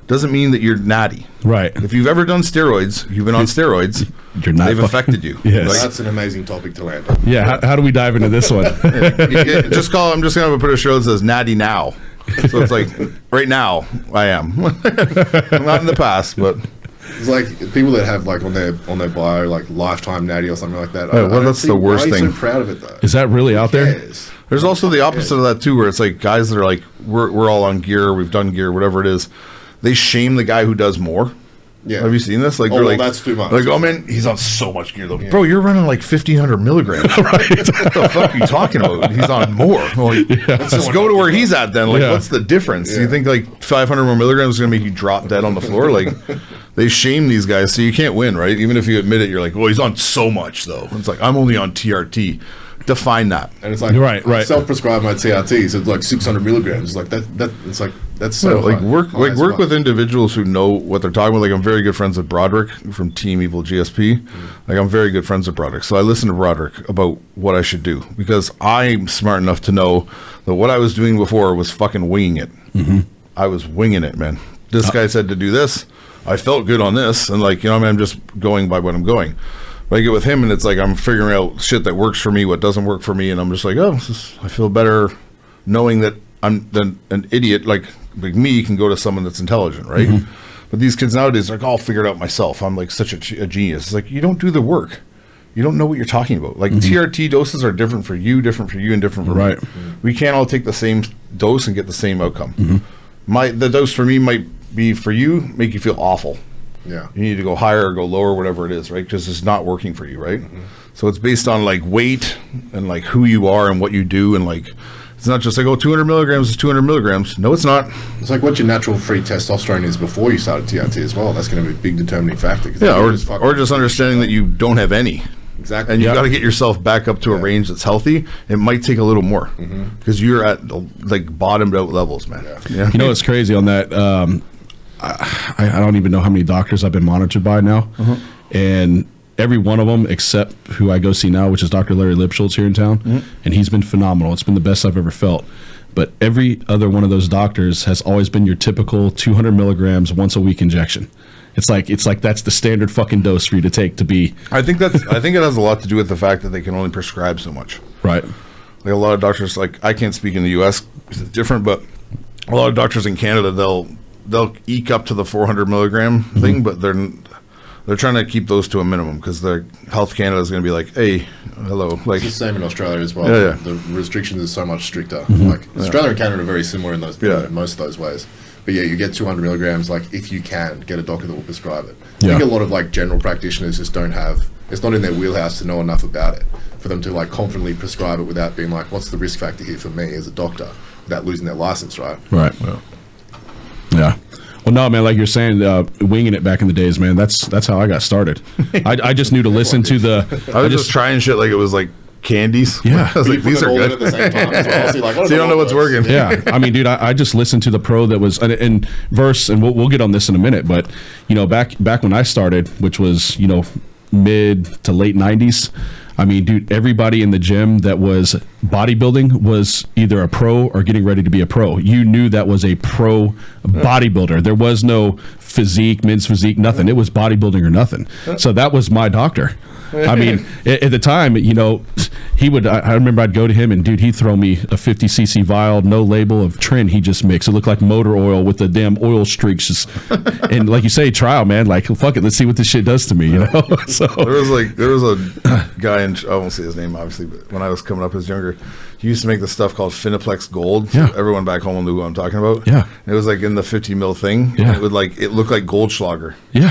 doesn't mean that you're natty. Right. If you've ever done steroids, you've been on steroids, they've affected you. Yes. Like, that's an amazing topic to land on. Yeah, how do we dive into this one? I'm just going to put a show that says natty now. So it's like, right now, I am. Not in the past, but... It's like people that have like on their bio like lifetime natty or something like that. That's the worst thing. Why are you so proud of it though? Is that really out there? There's also the opposite of that too, where it's like guys that are like, we're all on gear, we've done gear, whatever it is. They shame the guy who does more. Yeah. Have you seen this? Like, they're like, that's too much. Like, oh man, he's on so much gear though. Yeah. Bro, you're running like 1,500 milligrams. Right. What the fuck are you talking about? He's on more. Like, let's just go to where he's at then. Like, what's the difference? You think like 500 more milligrams is going to make you drop dead on the floor? Like, they shame these guys, so you can't win, right? Even if you admit it, you're like, well, he's on so much though. It's like, I'm only on TRT. Define that. And it's like, right. Self-prescribe my TRT, so it's like 600 milligrams. It's like that. It's like that's so like work with individuals who know what they're talking about. Like, I'm very good friends with Broderick from Team Evil GSP. Like, I'm very good friends with Broderick, so I listen to Broderick about what I should do because I'm smart enough to know that what I was doing before was fucking winging it. I was winging it, man. This guy said to do this. I felt good on this, and like, I'm just going by what I'm going. But I get with him, and it's like I'm figuring out shit that works for me, what doesn't work for me, and I'm just like, I feel better knowing that I'm an idiot like me can go to someone that's intelligent, right? But these kids nowadays are like, I'll figure it out myself. I'm like such a genius. It's like, you don't do the work. You don't know what you're talking about. Like, TRT doses are different for you, and different for me. We can't all take the same dose and get the same outcome. The dose for me might be for you, make you feel awful. Yeah, you need to go higher or go lower, whatever it is, right? Because it's not working for you, right? So it's based on like weight and like who you are and what you do, and like it's not just like 200 milligrams is 200 milligrams. No, it's not. It's like what your natural free testosterone is before you started TRT as well. That's going to be a big determining factor. Yeah, or just understanding that you don't have any. Exactly. And you got to get yourself back up to a range that's healthy. It might take a little more because you're at like bottomed out levels, man. Yeah. You know what's crazy on that? I don't even know how many doctors I've been monitored by now, and every one of them except who I go see now, which is Dr. Larry Lipschultz here in town, and he's been phenomenal. It's been the best I've ever felt. But every other one of those doctors has always been your typical 200 milligrams once a week injection. It's like that's the standard fucking dose for you to take to be. I think it has a lot to do with the fact that they can only prescribe so much. Right. Like a lot of doctors, like I can't speak in the U.S. because it's different, but a lot of doctors in Canada, they'll eke up to the 400 milligram thing, but they're trying to keep those to a minimum because their Health Canada is going to be like, hey, hello. Like, it's the same in Australia as well. Yeah. The restrictions are so much stricter. Like Australia and Canada are very similar in those most of those ways. But yeah, you get 200 milligrams. Like, if you can get a doctor that will prescribe it. I think a lot of like general practitioners just don't have. It's not in their wheelhouse to know enough about it for them to like confidently prescribe it without being like, what's the risk factor here for me as a doctor, without losing their license, right? Right. Yeah. Well, no, man, like you're saying, winging it back in the days, man, that's how I got started. I just knew to listen to I was just trying shit like it was like candies. Yeah. I was like, these are good. At the same time as well. So you don't know what's working. Yeah. I mean, dude, I just listened to the pro that was, and verse, and we'll get on this in a minute, but, back when I started, which was, mid to late 90s, I mean, dude, everybody in the gym that was bodybuilding was either a pro or getting ready to be a pro. You knew that was a pro bodybuilder. There was no physique, men's physique, nothing. It was bodybuilding or nothing. So that was my doctor. I mean, at the time, you know, he would, I remember I'd go to him and dude, he'd throw me a 50cc vial, no label of Trin. He just mixed. It looked like motor oil with the damn oil streaks. Just, and like you say, trial, man, like, fuck it, let's see what this shit does to me, you know? So there was a guy in, I won't say his name, obviously, but when I was coming up as younger, he used to make this stuff called Finiplex Gold. Yeah. Everyone back home knew who I'm talking about. Yeah. And it was like in the 50 mil thing. Yeah. It would like, it looked like Goldschlager. yeah.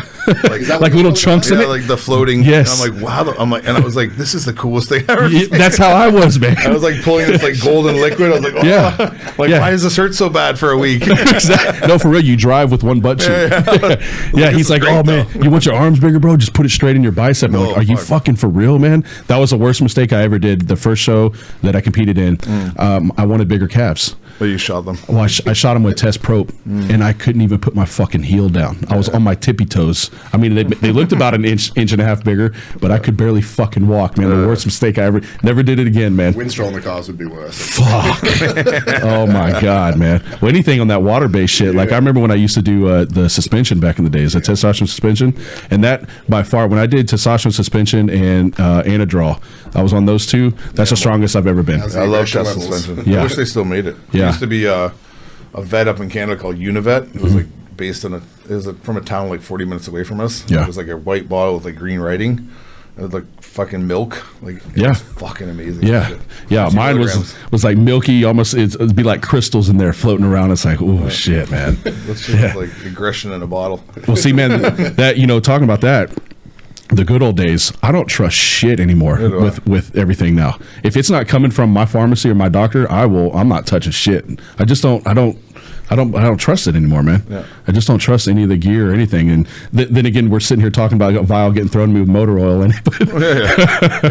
Like little chunks in Yeah, it. like the floating. Yes. And I'm like, wow. I'm like, and I was like, this is the coolest thing I've ever Yeah, seen. that's how I was, man. I was like pulling this like golden liquid. I was like, oh, Yeah. like Yeah. why does this hurt so bad for a week? Exactly. No, for real, you drive with one butt cheek. Yeah, he's like, great, oh man, you want your arms bigger, bro? Just put it straight in your bicep. I'm like, are you fuck. fucking for real, man? That was the worst mistake I ever did. The first show that I competed in, I wanted bigger calves. But you shot them. Well, I shot him with test probe, and I couldn't even put my fucking heel down. I was on my tippy toes. I mean, they looked about an inch and a half bigger, but I could barely fucking walk, man. The worst mistake I never did it again, man. Windstroll in the cars would be worse. Fuck. Oh my god, man. Well, anything on that water-based shit. Like I remember when I used to do the suspension back in the days, the testosterone suspension, and that by far, when I did testosterone suspension and Anadrol, I was on those two. That's the strongest I've ever been. How's I love aggression test levels? suspension. Yeah. I wish they still made it. Yeah. There used to be a vet up in Canada called Univet. It was like based on from a town like 40 minutes away from us. Yeah. It was like a white bottle with like green writing. It was like fucking milk. Like it Yeah. was fucking amazing. Yeah, Shit. yeah. 50 Mine milligrams. was like milky, almost. It'd be like crystals in there floating around. It's like, oh shit, man. That's just like aggression in a bottle. Well, see, man, that talking about that, the good old days. I don't trust shit anymore Neither do I. with everything now. If it's not coming from my pharmacy or my doctor, I'm not touching shit. I just don't. I don't trust it anymore, man. Yeah. I just don't trust any of the gear or anything. And then again, we're sitting here talking about a vial getting thrown at me with motor oil in it. But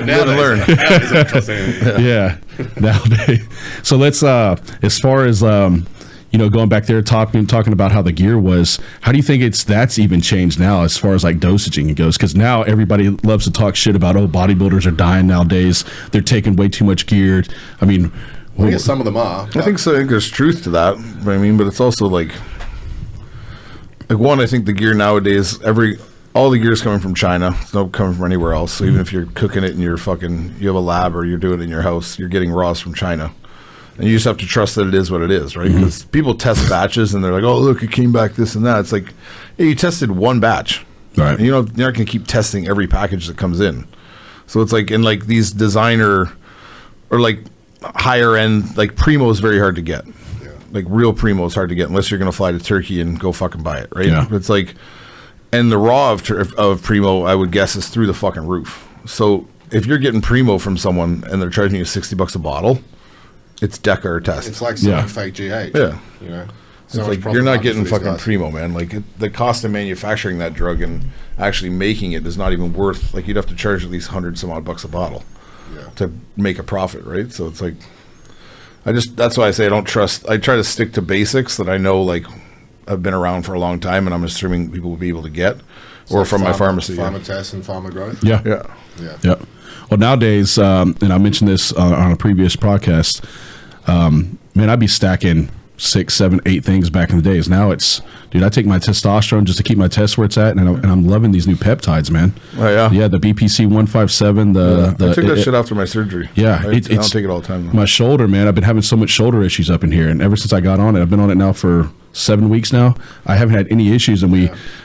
Nowadays, I don't trust anything. yeah, nowadays. So let's as far as going back there talking about how the gear was, how do you think that's even changed now as far as like dosaging goes? Because now everybody loves to talk shit about bodybuilders are dying nowadays, they're taking way too much gear. I mean, I guess some of them are. I think so. I think there's truth to that. But I mean, but it's also like one. I think the gear nowadays, all the gear is coming from China. It's not coming from anywhere else. So even if you're cooking it in your you have a lab or you're doing it in your house, you're getting raws from China, and you just have to trust that it is what it is, right? Because people test batches and they're like, oh look, it came back this and that. It's like, hey, you tested one batch, Right. And you're not going to keep testing every package that comes in. So it's like in like these designer or like higher end, like Primo is very hard to get. Yeah. Like real Primo is hard to get unless you're going to fly to Turkey and go fucking buy it, right? Yeah. It's like, and the raw of Primo, I would guess, is through the fucking roof. So if you're getting Primo from someone and they're charging you $60 a bottle, it's DECA or test. It's like selling Yeah. fake GH. Yeah. You know, It's like you're not getting fucking Primo, man. Like the cost of manufacturing that drug and actually making it is not even worth. Like you'd have to charge at least 100 some odd bucks a bottle to make a profit, right? So it's like, that's why I say I don't trust. I try to stick to basics that I know like have been around for a long time, and I'm assuming people will be able to get, or from my pharmacy. Pharma tests and pharma growth. Yeah. Yeah. Yeah. Yeah. Well, nowadays, and I mentioned this on a previous podcast, man, I'd be stacking 6, 7, 8 things back in the days. Now it's, dude, I take my testosterone just to keep my test where it's at, and I'm loving these new peptides, man. Oh yeah. Yeah, the BPC 157. I took that shit after my surgery. Yeah, I don't take it all the time. Though. My shoulder, man. I've been having so much shoulder issues up in here, and ever since I got on it, I've been on it now for 7 weeks now. I haven't had any issues, and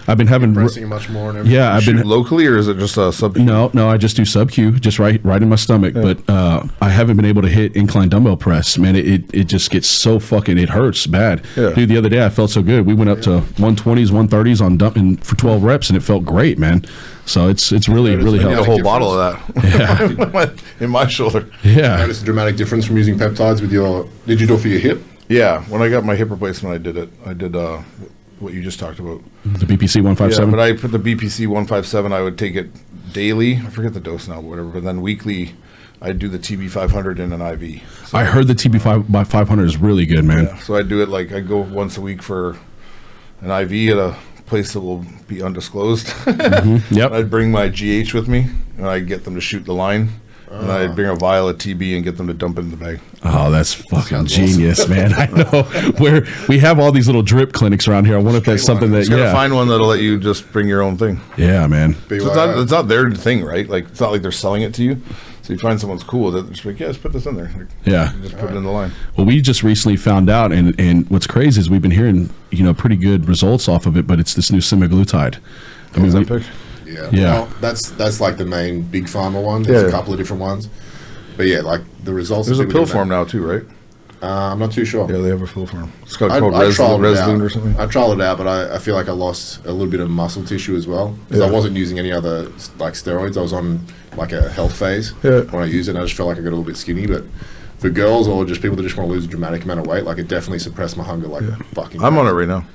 I've been having. Pressing much more and everything. Yeah, I've been. locally, or is it just a sub? No, I just do sub Q, just right in my stomach. Yeah. But I haven't been able to hit incline dumbbell press. Man, it just gets so fucking, it hurts bad. Yeah. Dude, the other day I felt so good. We went up to 120s, 130s on dumping for 12 reps, and it felt great, man. So it's really I need a helped. whole bottle of that. in my shoulder. Yeah. Notice a dramatic difference from using peptides with your. Did you do it for your hip? Yeah, when I got my hip replacement, I did it. I did what you just talked about. The BPC Yeah, 157. but I put the BPC 157. I would take it daily. I forget the dose now, but whatever. But then weekly, I'd do the TB 500 in an IV. So, I heard the TB5 by 500 is really good, man. yeah, so I do it like I go once a week for an IV at a place that will be undisclosed. Yep. I'd bring my GH with me, and I'd get them to shoot the line. And I'd bring a vial of TB and get them to dump it in the bag. Oh, that's fucking genius, man. I know. Where we have all these little drip clinics around here. I wonder if that's something that, You gotta find one that'll let you just bring your own thing. Yeah, man. So it's not their thing, right? Like, it's not like they're selling it to you. So you find someone's cool, they're just like, yeah, just put this in there. Like, Yeah. just put it in the line. Well, we just recently found out, and what's crazy is we've been hearing, pretty good results off of it, but it's this new semaglutide. I mean, Yeah. Yeah. Well, that's like the main big pharma one. There's a couple of different ones. But yeah, like the results. There's a pill form now too, right? I'm not too sure. Yeah, they have a pill form. It's called I trialed it out. or something. I trialed it out, but I feel like I lost a little bit of muscle tissue as well because I wasn't using any other like steroids. I was on like a health phase when I used it. And I just felt like I got a little bit skinny. But for girls or just people that just want to lose a dramatic amount of weight, like it definitely suppressed my hunger. Like fucking. I'm on it right now.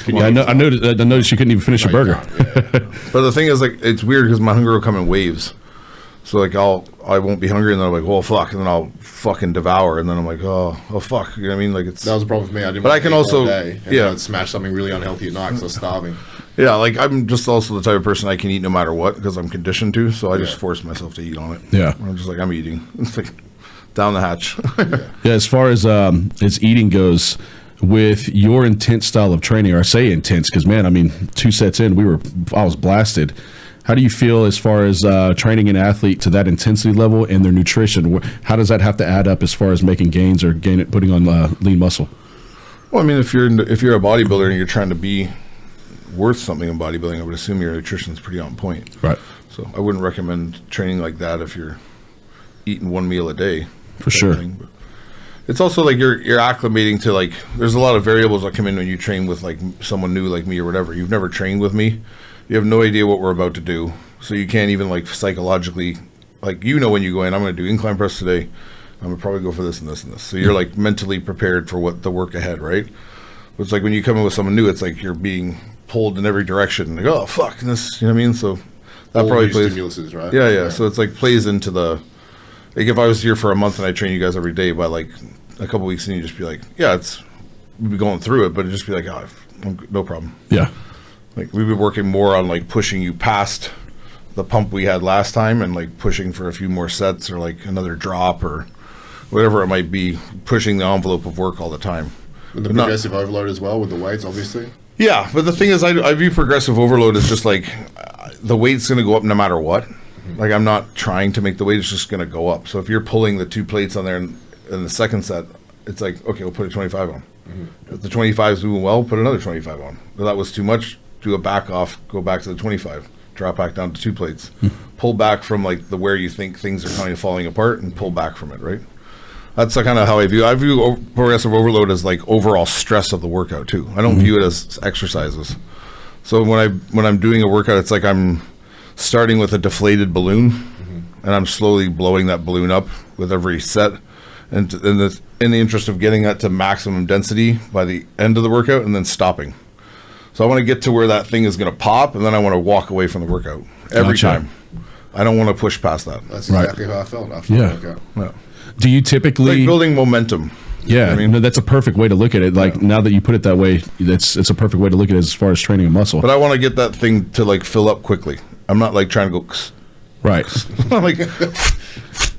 Yeah, I noticed you couldn't even finish a burger. But the thing is, like, it's weird because my hunger will come in waves. So like I won't be hungry, and then I'm like, well, fuck, and then I'll fucking devour, and then I'm like, oh fuck, you know what I mean? Like that was a problem for me. I didn't. But I can also I'd smash something really unhealthy at night because I was starving. Yeah, like I'm just also the type of person I can eat no matter what because I'm conditioned to. So I just force myself to eat on it. Yeah, I'm just like I'm eating. It's like down the hatch. Yeah, as far as eating goes. With your intense style of training, or I say intense because, man, I mean, 2 sets in, I was blasted. How do you feel as far as training an athlete to that intensity level and their nutrition? How does that have to add up as far as making gains or putting on lean muscle? Well, I mean, if you're a bodybuilder and you're trying to be worth something in bodybuilding, I would assume your nutrition is pretty on point. Right. So I wouldn't recommend training like that if you're eating 1 meal a day. For sure. But it's also like you're acclimating to, like, there's a lot of variables that come in when you train with like someone new like me or whatever. You've never trained with me. You have no idea what we're about to do. So you can't even like psychologically, like, when you go in, I'm going to do incline press today. I'm going to probably go for this and this and this. So you're like mentally prepared for what the work ahead, right? But it's like when you come in with someone new, it's like you're being pulled in every direction. Like, oh, fuck, and this, you know what I mean? So that probably plays. Stimuluses, right? Yeah. So it's like plays into the, like if I was here for a month and I train you guys every day, by like a couple weeks in, you just be like, we'd be going through it, but it'd just be like, no problem. Yeah. Like we've been working more on like pushing you past the pump we had last time and like pushing for a few more sets or like another drop or whatever it might be, pushing the envelope of work all the time. And the progressive overload as well with the weights, obviously. Yeah, but the thing is, I view progressive overload as just like the weight's going to go up no matter what. Like I'm not trying to make the weight; it's just going to go up. So if you're pulling the 2 plates on there in the second set, it's like, okay, we'll put a 25 on. If the 25 is doing well, put another 25 on. If that was too much, do a back off, go back to the 25, drop back down to 2 plates, pull back from like where you think things are kind of falling apart, and pull back from it. Right. That's kind of how I view progressive overload as like overall stress of the workout too. I don't view it as exercises. So when I'm doing a workout, it's like I'm starting with a deflated balloon, and I'm slowly blowing that balloon up with every set, and in the interest of getting that to maximum density by the end of the workout, and then stopping. So I want to get to where that thing is going to pop, and then I want to walk away from the workout every time. I don't want to push past that. That's exactly how I felt after the workout. Yeah. Do you typically like building momentum? Yeah, I mean, that's a perfect way to look at it. Like now that you put it that way, it's a perfect way to look at it as far as training a muscle. But I want to get that thing to like fill up quickly. I'm not like trying to go. Right. I'm like.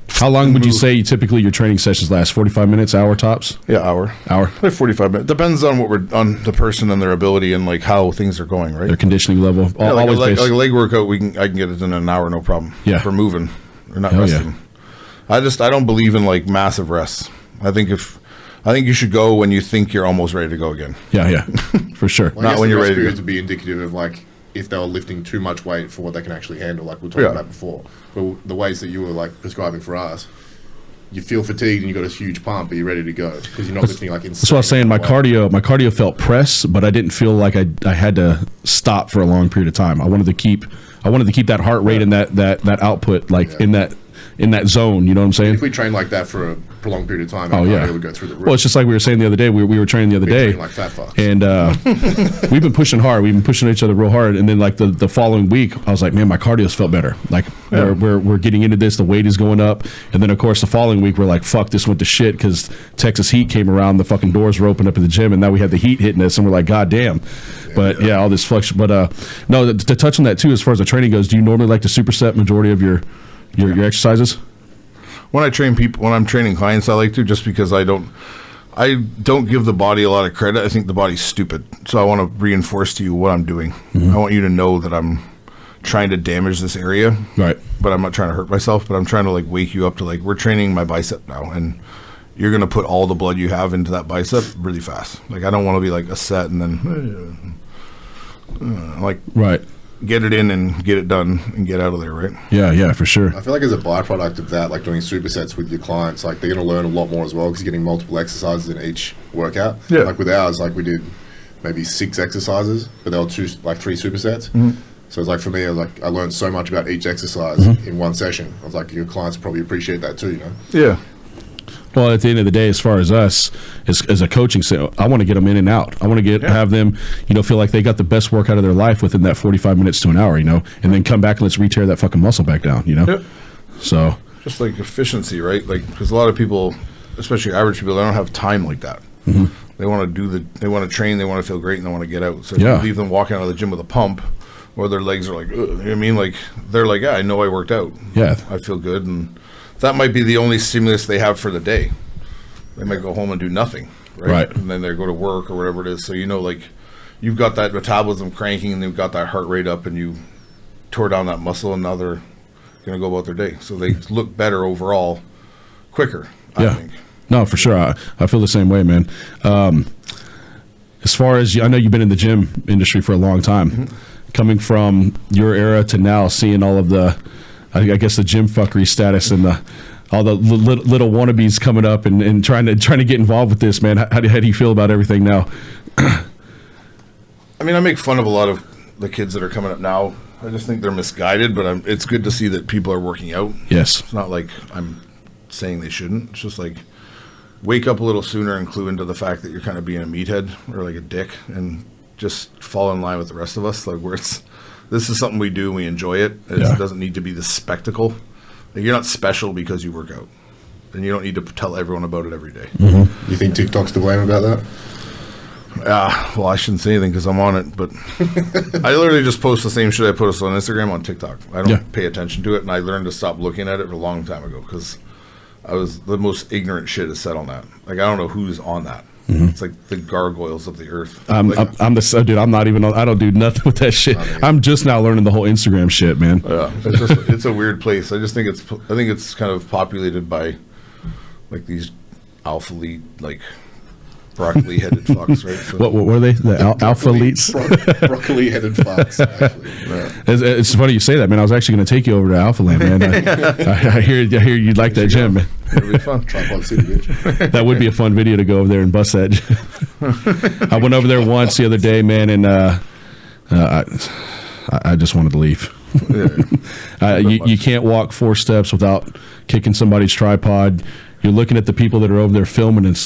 How long would you say typically your training sessions last? 45 minutes, hour tops? Yeah, hour. Like 45 minutes. Depends on on the person and their ability and like how things are going, right? Their conditioning level. Yeah, like a leg workout, I can get it in an hour, no problem. Yeah. For moving or not resting. I don't believe in like massive rests. I think you should go when you think you're almost ready to go again. Yeah, for sure. Well, not when you're ready to go. To be indicative of like if they were lifting too much weight for what they can actually handle, like we were talking about before. But the weights that you were like prescribing for us, you feel fatigued and you got a huge pump, but you're ready to go because you're not lifting like insane. That's what I was saying. My cardio felt press, but I didn't feel like I had to stop for a long period of time. I wanted to keep that heart rate and that output in that zone. You know what I'm saying? If we train like that for a prolonged period of time, cardio would go through the roof. Well, it's just like we were saying the other day. We were training the other day, like fat fucks. And we've been pushing hard. We've been pushing each other real hard. And then like the following week, I was like, man, my cardio's felt better. Like we're getting into this. The weight is going up. And then of course the following week we're like, fuck, this went to shit because Texas heat came around. The fucking doors were open up in the gym, and now we had the heat hitting us, and we're like, god damn. But all this fluctuation. But no, to touch on that too, as far as the training goes, do you normally like to superset majority of your your exercises? When I'm training clients, I like to, just because I don't give the body a lot of credit. I think the body's stupid. So I want to reinforce to you what I'm doing. I want you to know that I'm trying to damage this area. Right. But I'm not trying to hurt myself, but I'm trying to like wake you up to like, we're training my bicep now, and you're going to put all the blood you have into that bicep really fast. Like, I don't want to be like a set and then like, right. Get it in and get it done and get out of there, right? Yeah, for sure. I feel like as a byproduct of that, like doing supersets with your clients, like they're going to learn a lot more as well, because you're getting multiple exercises in each workout. Yeah. Like with ours, like we did maybe 6 exercises, but there were 3 supersets. So it's like, for me, I learned so much about each exercise in one session. I was like, your clients probably appreciate that too, you know? Yeah. Well, at the end of the day, as far as us, as a coaching, I want to get them in and out. I want to have them, feel like they got the best work out of their life within that 45 minutes to an hour, and then come back and let's re-tear that fucking muscle back down, Yep. So just like efficiency, right? Like, because a lot of people, especially average people, they don't have time like that. They want to they want to train, they want to feel great, and they want to get out. So if you leave them walking out of the gym with a pump, or their legs are like, ugh, you know what I mean? Like, they're like, yeah, I know I worked out. Yeah. I feel good, and that might be the only stimulus they have for the day. They might go home and do nothing, right? And then they go to work or whatever it is. So, like, you've got that metabolism cranking, and they've got that heart rate up, and you tore down that muscle, and now they're going to go about their day. So they look better overall, quicker, I think. No, for sure. I feel the same way, man. As far as, I know you've been in the gym industry for a long time. Coming from your era to now, seeing all of the, I guess, the gym fuckery status and all the little wannabes coming up and trying to get involved with this, man. How do you feel about everything now? I mean, I make fun of a lot of the kids that are coming up now. I just think they're misguided, but it's good to see that people are working out. Yes. It's not like I'm saying they shouldn't. It's just like, wake up a little sooner and clue into the fact that you're kind of being a meathead or like a dick, and just fall in line with the rest of us. Like, this is something we do and we enjoy it. It doesn't need to be this spectacle. Like, you're not special because you work out, and you don't need to tell everyone about it every day. You think TikTok's to blame about that? Well, I shouldn't say anything because I'm on it, but I literally just post the same shit I post on Instagram on TikTok. I don't pay attention to it, and I learned to stop looking at it a long time ago, because the most ignorant shit is said on that. Like, I don't know who's on that. It's like the gargoyles of the earth. I'm dude. I'm not even. I don't do nothing with that shit. I'm just now learning the whole Instagram shit, man. Yeah, it's a weird place. I just think it's kind of populated by like these alpha elite, like broccoli headed fucks, right? So, what were they? The alpha elites? Broccoli headed fucks. Actually, it's funny you say that, man. I was actually going to take you over to Alpha Land, man. I hear you'd like that gym, man. It'll be fun. Tripod City, bitch. That would be a fun video to go over there and bust that. I went over there once the other day, man, and I just wanted to leave. You can't walk 4 steps without kicking somebody's tripod. You're looking at the people that are over there filming, and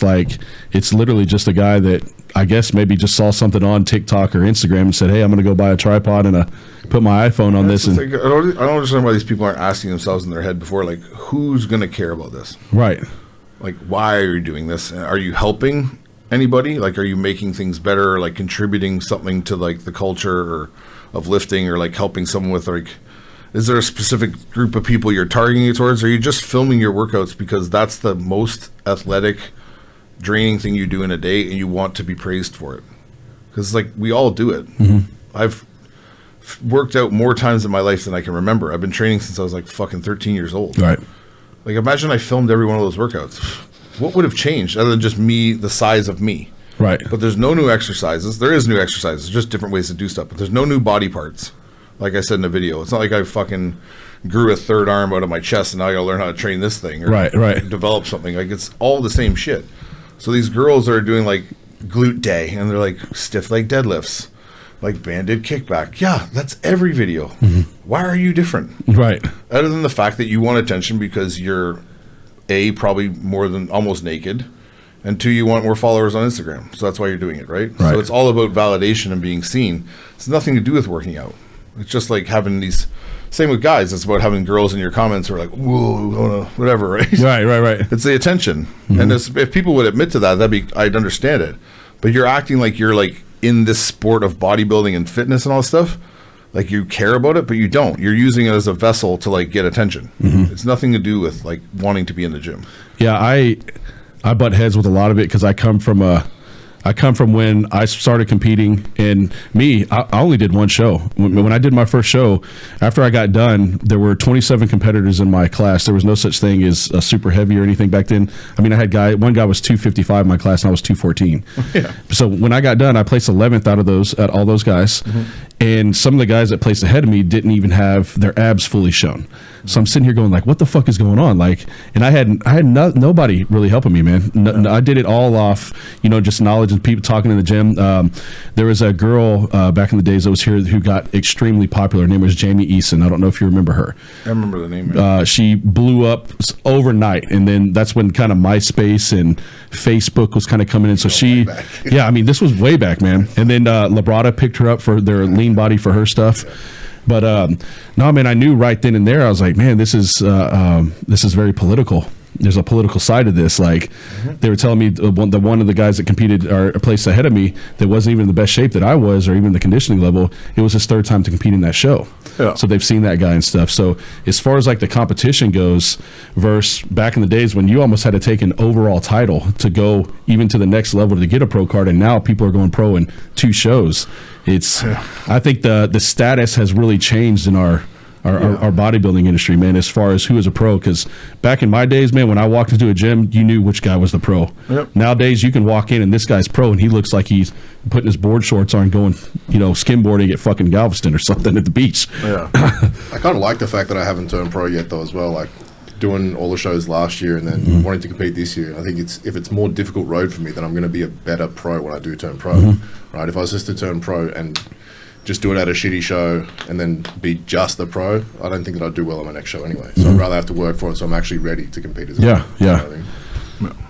it's literally just a guy that I guess maybe just saw something on TikTok or Instagram and said, hey, I'm going to go buy a tripod and put my iPhone on this. And I don't understand why these people aren't asking themselves in their head before, like, who's going to care about this? Right. Like, why are you doing this? Are you helping anybody? Like, are you making things better, or like contributing something to like the culture or of lifting, or like helping someone with, like, is there a specific group of people you're targeting towards? Or are you just filming your workouts because that's the most athletic, draining thing you do in a day, and you want to be praised for it? Because, like, we all do it. I've worked out more times in my life than I can remember. I've been training since I was like fucking 13 years old. Right. Like, imagine I filmed every one of those workouts. What would have changed other than just me, the size of me? Right. But there's no new exercises. There is new exercises, just different ways to do stuff. But there's no new body parts. Like I said in the video, it's not like I fucking grew a third arm out of my chest and now I gotta learn how to train this thing or develop something. Like, it's all the same shit. So these girls are doing like glute day, and they're like stiff leg deadlifts, like banded kickback. Yeah, that's every video. Why are you different? Right. Other than the fact that you want attention because you're probably more than almost naked, and 2, you want more followers on Instagram. So that's why you're doing it, right? So it's all about validation and being seen. It's nothing to do with working out. It's just like having these, same with guys, it's about having girls in your comments who are like, whoa, whatever, right? Right. It's the attention. And if people would admit to that, I'd understand it. But you're acting like you're like in this sport of bodybuilding and fitness and all this stuff. like you care about it, but you don't. You're using it as a vessel to like get attention. It's nothing to do with like wanting to be in the gym. Yeah, I butt heads with a lot of it because I come from when I started competing, and I only did one show. When I did my first show, after I got done, there were 27 competitors in my class. There was no such thing as a super heavy or anything back then. I mean, I had one guy was 255 in my class, and I was 214. Yeah. So when I got done, I placed 11th out all those guys, and some of the guys that placed ahead of me didn't even have their abs fully shown. So I'm sitting here going like, what the fuck is going on? Like, and I had nobody really helping me, man. I did it all off, just knowledge and people talking in the gym. There was a girl back in the days that was here who got extremely popular. Her name was Jamie Eason. I don't know if you remember her. I remember the name. She blew up overnight, and then that's when kind of MySpace and Facebook was kind of coming in. So yeah, I mean, this was way back, man. And then Labrada picked her up for their lean body for her stuff. Yeah. But no, man, I knew right then and there. I was like, man, this is very political. There's a political side of this. Like, they were telling me one of the guys that competed or placed ahead of me that wasn't even in the best shape that I was, or even the conditioning level. It was his third time to compete in that show. Yeah. So they've seen that guy and stuff. So as far as like the competition goes, versus back in the days when you almost had to take an overall title to go even to the next level to get a pro card, and now people are going pro in 2 shows. I think the status has really changed in our bodybuilding industry, man, as far as who is a pro. Because back in my days, man, when I walked into a gym, you knew which guy was the pro. Yep. Nowadays, you can walk in and this guy's pro, and he looks like he's putting his board shorts on, going, skimboarding at fucking Galveston or something at the beach. Yeah. I kind of like the fact that I haven't turned pro yet, though, as well. Like, doing all the shows last year and then wanting to compete this year. I think if it's more difficult road for me, then I'm going to be a better pro when I do turn pro. Right? If I was just to turn pro and just do it at a shitty show and then be just the pro, I don't think that I'd do well on my next show anyway. So I'd rather have to work for it, so I'm actually ready to compete as well. Yeah.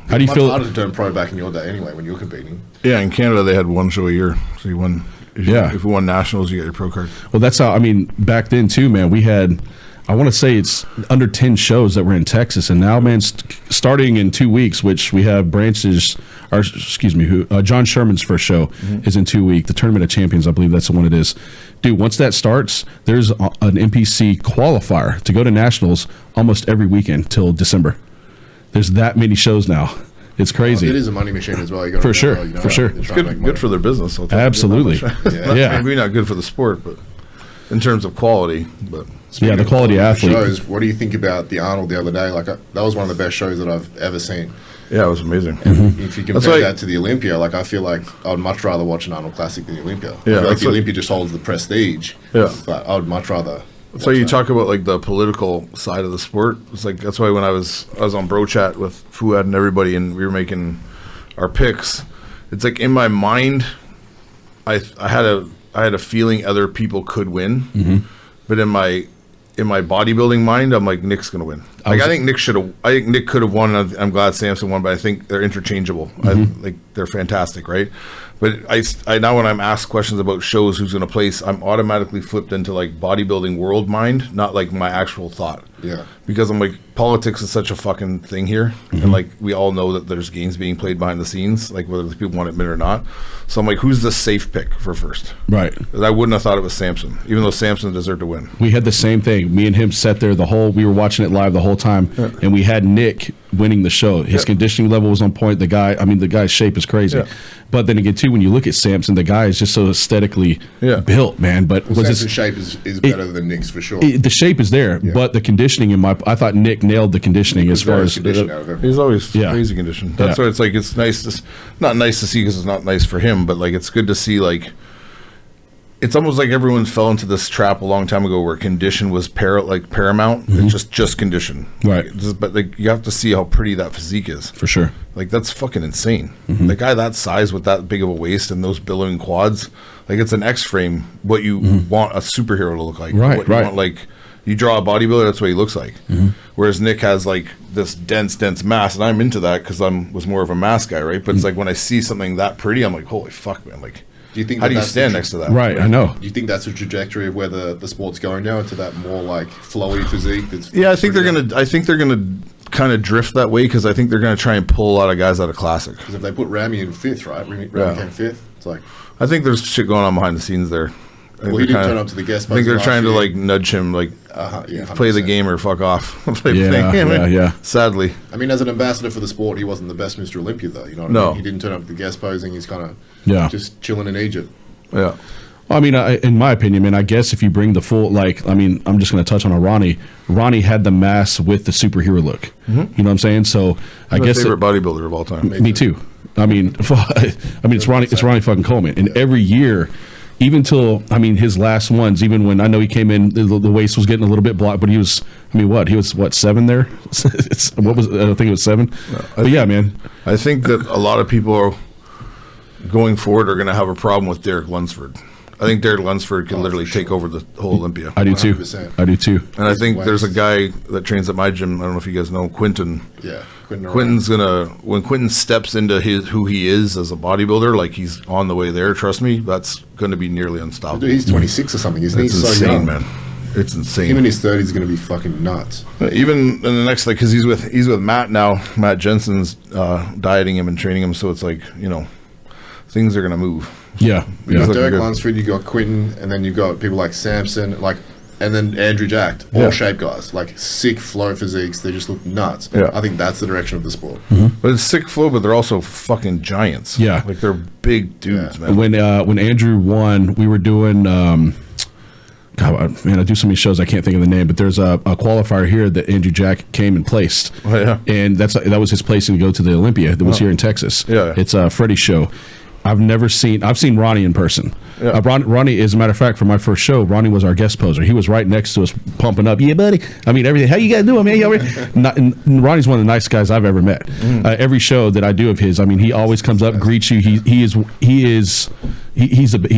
How do you feel? It's harder to turn pro back in your day anyway when you were competing. Yeah, in Canada they had one show a year, so you won. If you won nationals, you get your pro card. Well, that's how. I mean, back then too, man. We had, I want to say it's under 10 shows that were in Texas, and now, man, starting in 2 weeks, which we have branches. John Sherman's first show is in 2 weeks. The Tournament of Champions, I believe that's the one it is. Dude, once that starts, there's an NPC qualifier to go to nationals almost every weekend till December. There's that many shows now. It's crazy. It is a money machine as well. You for sure. It's good for their business. Absolutely. Maybe not good for the sport, but in terms of quality. But the quality athlete. Shows, what do you think about the Arnold the other day? Like that was one of the best shows that I've ever seen. Yeah, it was amazing. And if you compare that to the Olympia, like I feel like I would much rather watch an Arnold Classic than the Olympia. Yeah, I feel like the Olympia just holds the prestige. Yeah, but I would much rather. So you talk about like the political side of the sport. It's like that's why when I was on Bro Chat with Fuad and everybody, and we were making our picks. It's like in my mind, I had a feeling other people could win, but in my bodybuilding mind, I'm like, Nick's gonna win. I think Nick could have won. I'm glad Samson won, but I think they're interchangeable. They're fantastic, right? But I now when I'm asked questions about shows, who's gonna place, I'm automatically flipped into like bodybuilding world mind, not like my actual thought. Yeah. Because I'm like, politics is such a fucking thing here, and like we all know that there's games being played behind the scenes, like whether the people want to admit it or not. So I'm like, who's the safe pick for first? Right. Because I wouldn't have thought it was Samson, even though Samson deserved to win. We had the same thing. Me and him sat there we were watching it live the whole time, and we had Nick winning the show. His conditioning level was on point. The guy's shape is crazy. Yeah. But then again, too, when you look at Samson, the guy is just so aesthetically built, man. But Samson's shape is better than Nick's for sure. The shape is there, but the conditioning I thought Nick nailed the conditioning as far as he's always crazy conditioned. That's why it's like it's nice. Not nice to see because it's not nice for him, but like it's good to see. Like it's almost like everyone fell into this trap a long time ago where condition was paramount. It's just condition, right? But like you have to see how pretty that physique is for sure. Like that's fucking insane. The guy that size with that big of a waist and those billowing quads, like it's an X-frame. What you want a superhero to look like, right? What you want, like you draw a bodybuilder, that's what he looks like. Whereas Nick has like this dense mass, and I'm into that because was more of a mass guy, right? But it's like when I see something that pretty, I'm like, holy fuck, man! Like, do you think how do you stand next to that? Right, I know. Do you think that's a trajectory of where the sport's going now, into that more like flowy physique? I think they're gonna kind of drift that way because I think they're gonna try and pull a lot of guys out of classic. Because if they put Ramy in fifth, right? Ramy came fifth. It's like I think there's shit going on behind the scenes there. Well, he didn't turn up to the guest. I think they're trying to like nudge him, like play the game or fuck off. Yeah. Sadly, I mean, as an ambassador for the sport, he wasn't the best Mr. Olympia, though. You know what I mean? He didn't turn up to the guest posing. He's kind of just chilling in Egypt. Yeah. I mean, in my opinion, man, I guess if you bring the full, like, I mean, I'm just going to touch on Ronnie. Ronnie had the mask with the superhero look. You know what I'm saying? So I guess favorite bodybuilder of all time. Me too. I mean, it's Ronnie fucking Coleman, and every year. Even till, I mean, his last ones, even when I know he came in, the waist was getting a little bit blocked, but he was, I mean, what? He was, 7 there? What was, I think it was 7. But yeah, man. I think that a lot of people are going forward are going to have a problem with Derek Lunsford. I think Derek Lunsford can literally take over the whole Olympia. I do too. 100%. I do too. And I think there's a guy that trains at my gym. I don't know if you guys know Quentin. Yeah. Quentin's when Quentin steps into who he is as a bodybuilder, like he's on the way there. Trust me, that's going to be nearly unstoppable. Dude, he's 26 or something. He's insane, so young, man. It's insane. Him in his 30s is going to be fucking nuts. Even in the next, like, because he's with Matt now. Matt Jensen's dieting him and training him, so it's like, you know, things are going to move. Yeah. You got Derek Lunsford, you got Quentin, and then you got people like Samson, and then Andrew Jacked, all shape guys, like sick flow physiques. They just look nuts. Yeah. I think that's the direction of the sport. But it's sick flow, but they're also fucking giants. Yeah. Like they're big dudes, man. When Andrew won, we were doing, God, man, I do so many shows I can't think of the name, but there's a qualifier here that Andrew Jack came and placed. Oh, yeah. And that was his placing to go to the Olympia that was here in Texas. Yeah. It's Freddie's show. I've seen Ronnie in person. Yeah. Ronnie, as a matter of fact, for my first show, Ronnie was our guest poser. He was right next to us, pumping up. Yeah, buddy. I mean, everything. How you guys doing, man? And Ronnie's one of the nicest guys I've ever met. Every show that I do of his, I mean, he always comes up, greets you. He's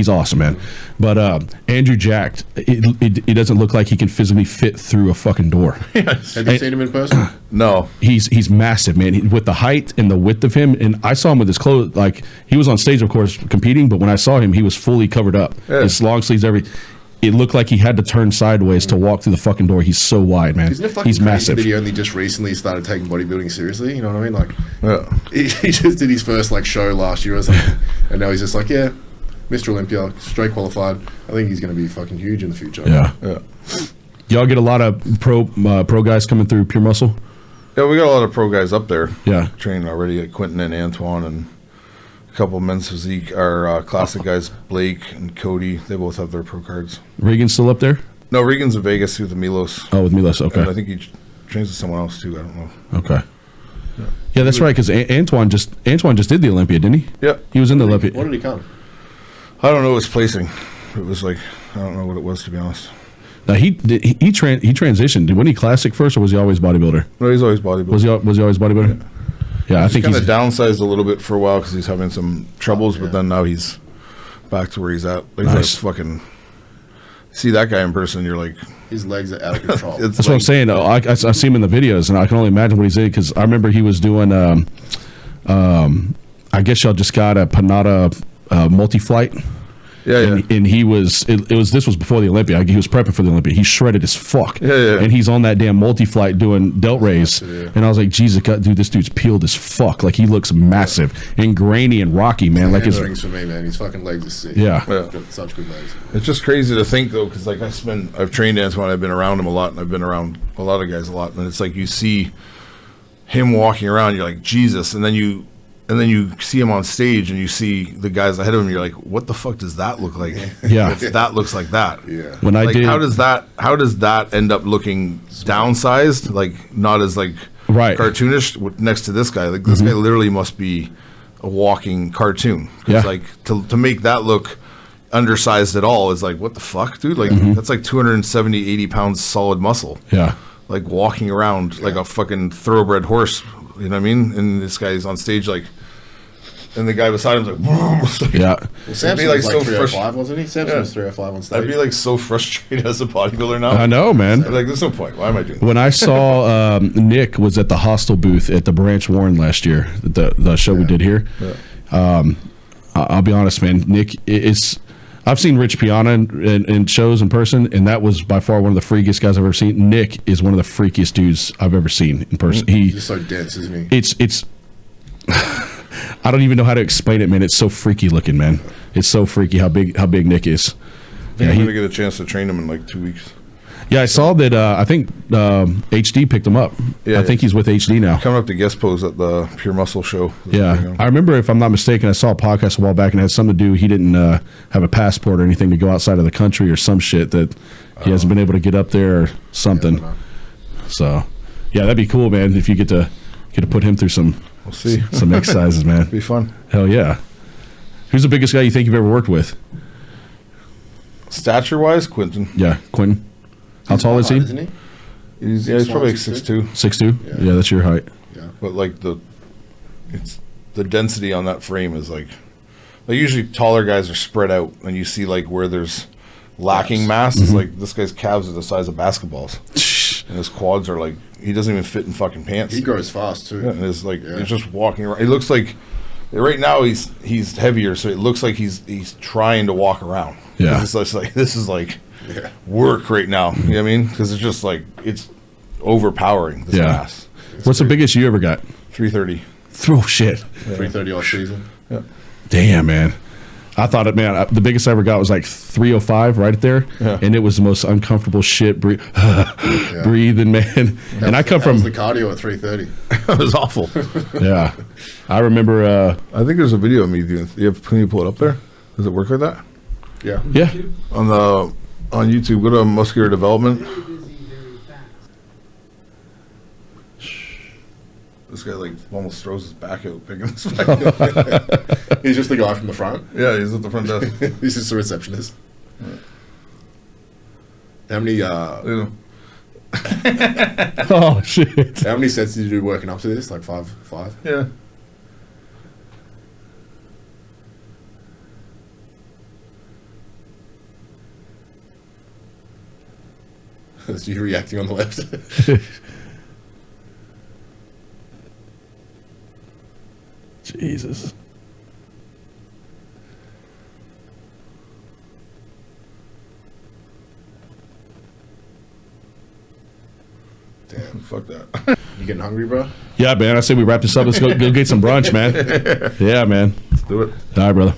awesome, man. But Andrew Jacked, it doesn't look like he can physically fit through a fucking door. Have you seen him in person? No. He's massive, man. With the height and the width of him, and I saw him with his clothes. Like, he was on stage, of course, competing, but when I saw him, he was fully covered up. Yeah. His long sleeves, it looked like he had to turn sideways to walk through the fucking door. He's so wide, man. Isn't it fucking He's massive. That he only just recently started taking bodybuilding seriously? You know what I mean? Like, he just did his first like show last year or something, and now he's just like, yeah, Mr. Olympia, straight qualified. I think he's going to be fucking huge in the future. Yeah. Y'all get a lot of pro guys coming through Pure Muscle? Yeah, we got a lot of pro guys up there. Yeah. Training already at Quentin and Antoine and a couple of men's physique. Our classic guys, Blake and Cody, they both have their pro cards. Regan's still up there? No, Regan's in Vegas with Milos. Oh, with Milos, okay. And I think he trains with someone else too. I don't know. Okay. Yeah, that's right, because Antoine just did the Olympia, didn't he? Yeah. He was in the Olympia. What did he come? I don't know his placing. It was like, I don't know what it was, to be honest. Now he transitioned. Wasn't he classic first, or was he always bodybuilder? No, he's always bodybuilder. Was he always bodybuilder? Yeah, I think he's kind of downsized a little bit for a while because he's having some troubles, but then now he's back to where he's at. Like, nice. Fucking see that guy in person, you're like, his legs are out of control. That's what I'm saying. I see him in the videos, and I can only imagine what he's in, because I remember he was doing. I guess y'all just got a Panada multi-flight. Yeah, and he was. This was before the Olympia. He was prepping for the Olympia. He's shredded as fuck. Yeah. And he's on that damn multi-flight doing delt raise. Yeah. And I was like, Jesus, dude, this dude's peeled as fuck. Like, he looks massive and grainy and rocky, man. Like his rings for me, man. His fucking legs are sick. Yeah. Got such good legs. It's just crazy to think though, because like I've trained Antoine. I've been around him a lot, and I've been around a lot of guys a lot. And it's like you see him walking around, you're like, Jesus, and then you see him on stage and you see the guys ahead of him, you're like, what the fuck does that look like? Yeah. If that looks like that. Yeah. When like, I did, how does that end up looking downsized? Like, not as like cartoonish next to this guy. Like, this guy literally must be a walking cartoon. Yeah. Like, to make that look undersized at all is like, what the fuck, dude? Like, that's like 270, 80 pounds solid muscle. Yeah. Like, walking around like a fucking thoroughbred horse. You know what I mean? And this guy's on stage like, and the guy beside him's like, yeah. Well, Samson was like 305, wasn't he? Samson was 305 on stage. I'd be like so frustrated as a bodybuilder now. I know, man. Like, there's no point. Why am I doing When I saw Nick was at the Hostel booth at the Branch Warren last year, the show we did here. Yeah. I'll be honest, man. Nick is. I've seen Rich Piana in shows in person, and that was by far one of the freakiest guys I've ever seen. Nick is one of the freakiest dudes I've ever seen in person. He's just so dense, isn't he? It's I don't even know how to explain it, man. It's so freaky looking, man. It's so freaky how big Nick is. I'm going to get a chance to train him in like 2 weeks. Yeah, I saw that. I think HD picked him up. Yeah, I think he's with HD now. Coming up to guest pose at the Pure Muscle show. Yeah, I remember, if I'm not mistaken, I saw a podcast a while back and it had something to do. He didn't have a passport or anything to go outside of the country or some shit that he hasn't been able to get up there or something. So, yeah, that'd be cool, man. If you get to put him through some exercises, man. Be fun. Hell yeah. Who's the biggest guy you think you've ever worked with? Stature wise, Quentin. Yeah, Quentin. How tall is he? Isn't he? He's probably like 6'2". 6'2"? Yeah, that's your height. Yeah. But like the density on that frame is like usually taller guys are spread out, and you see like where there's lacking mass. It's like this guy's calves are the size of basketballs, and his quads are like he doesn't even fit in fucking pants. He grows fast too. Yeah, and it's like he's just walking around. It looks like right now he's heavier, so it looks like he's trying to walk around. Yeah, it's like this is like work right now. You know what I mean? Because it's just like it's overpowering this mass. What's the biggest you ever got? 330. Oh shit. 330 off season. Yeah. Damn, man. I thought the biggest I ever got was like 305 right there, and it was the most uncomfortable shit breathing, man. And I come from the cardio at 330. It was awful. Yeah, I remember. I think there's a video of me doing. Can you pull it up there? Does it work like that? Yeah. Yeah. On YouTube, go to muscular development. This guy like almost throws his back out picking this back up. He's just the guy from the front. Yeah, he's at the front desk. He's just a receptionist. Right. How many Oh shit. how many sets did you do working up to this? Like five? Yeah. Is you reacting on the left? Jesus. Damn, fuck that. You getting hungry, bro? Yeah, man. I say we wrap this up. Let's go get some brunch, man. Yeah, man. Let's do it. All right, brother.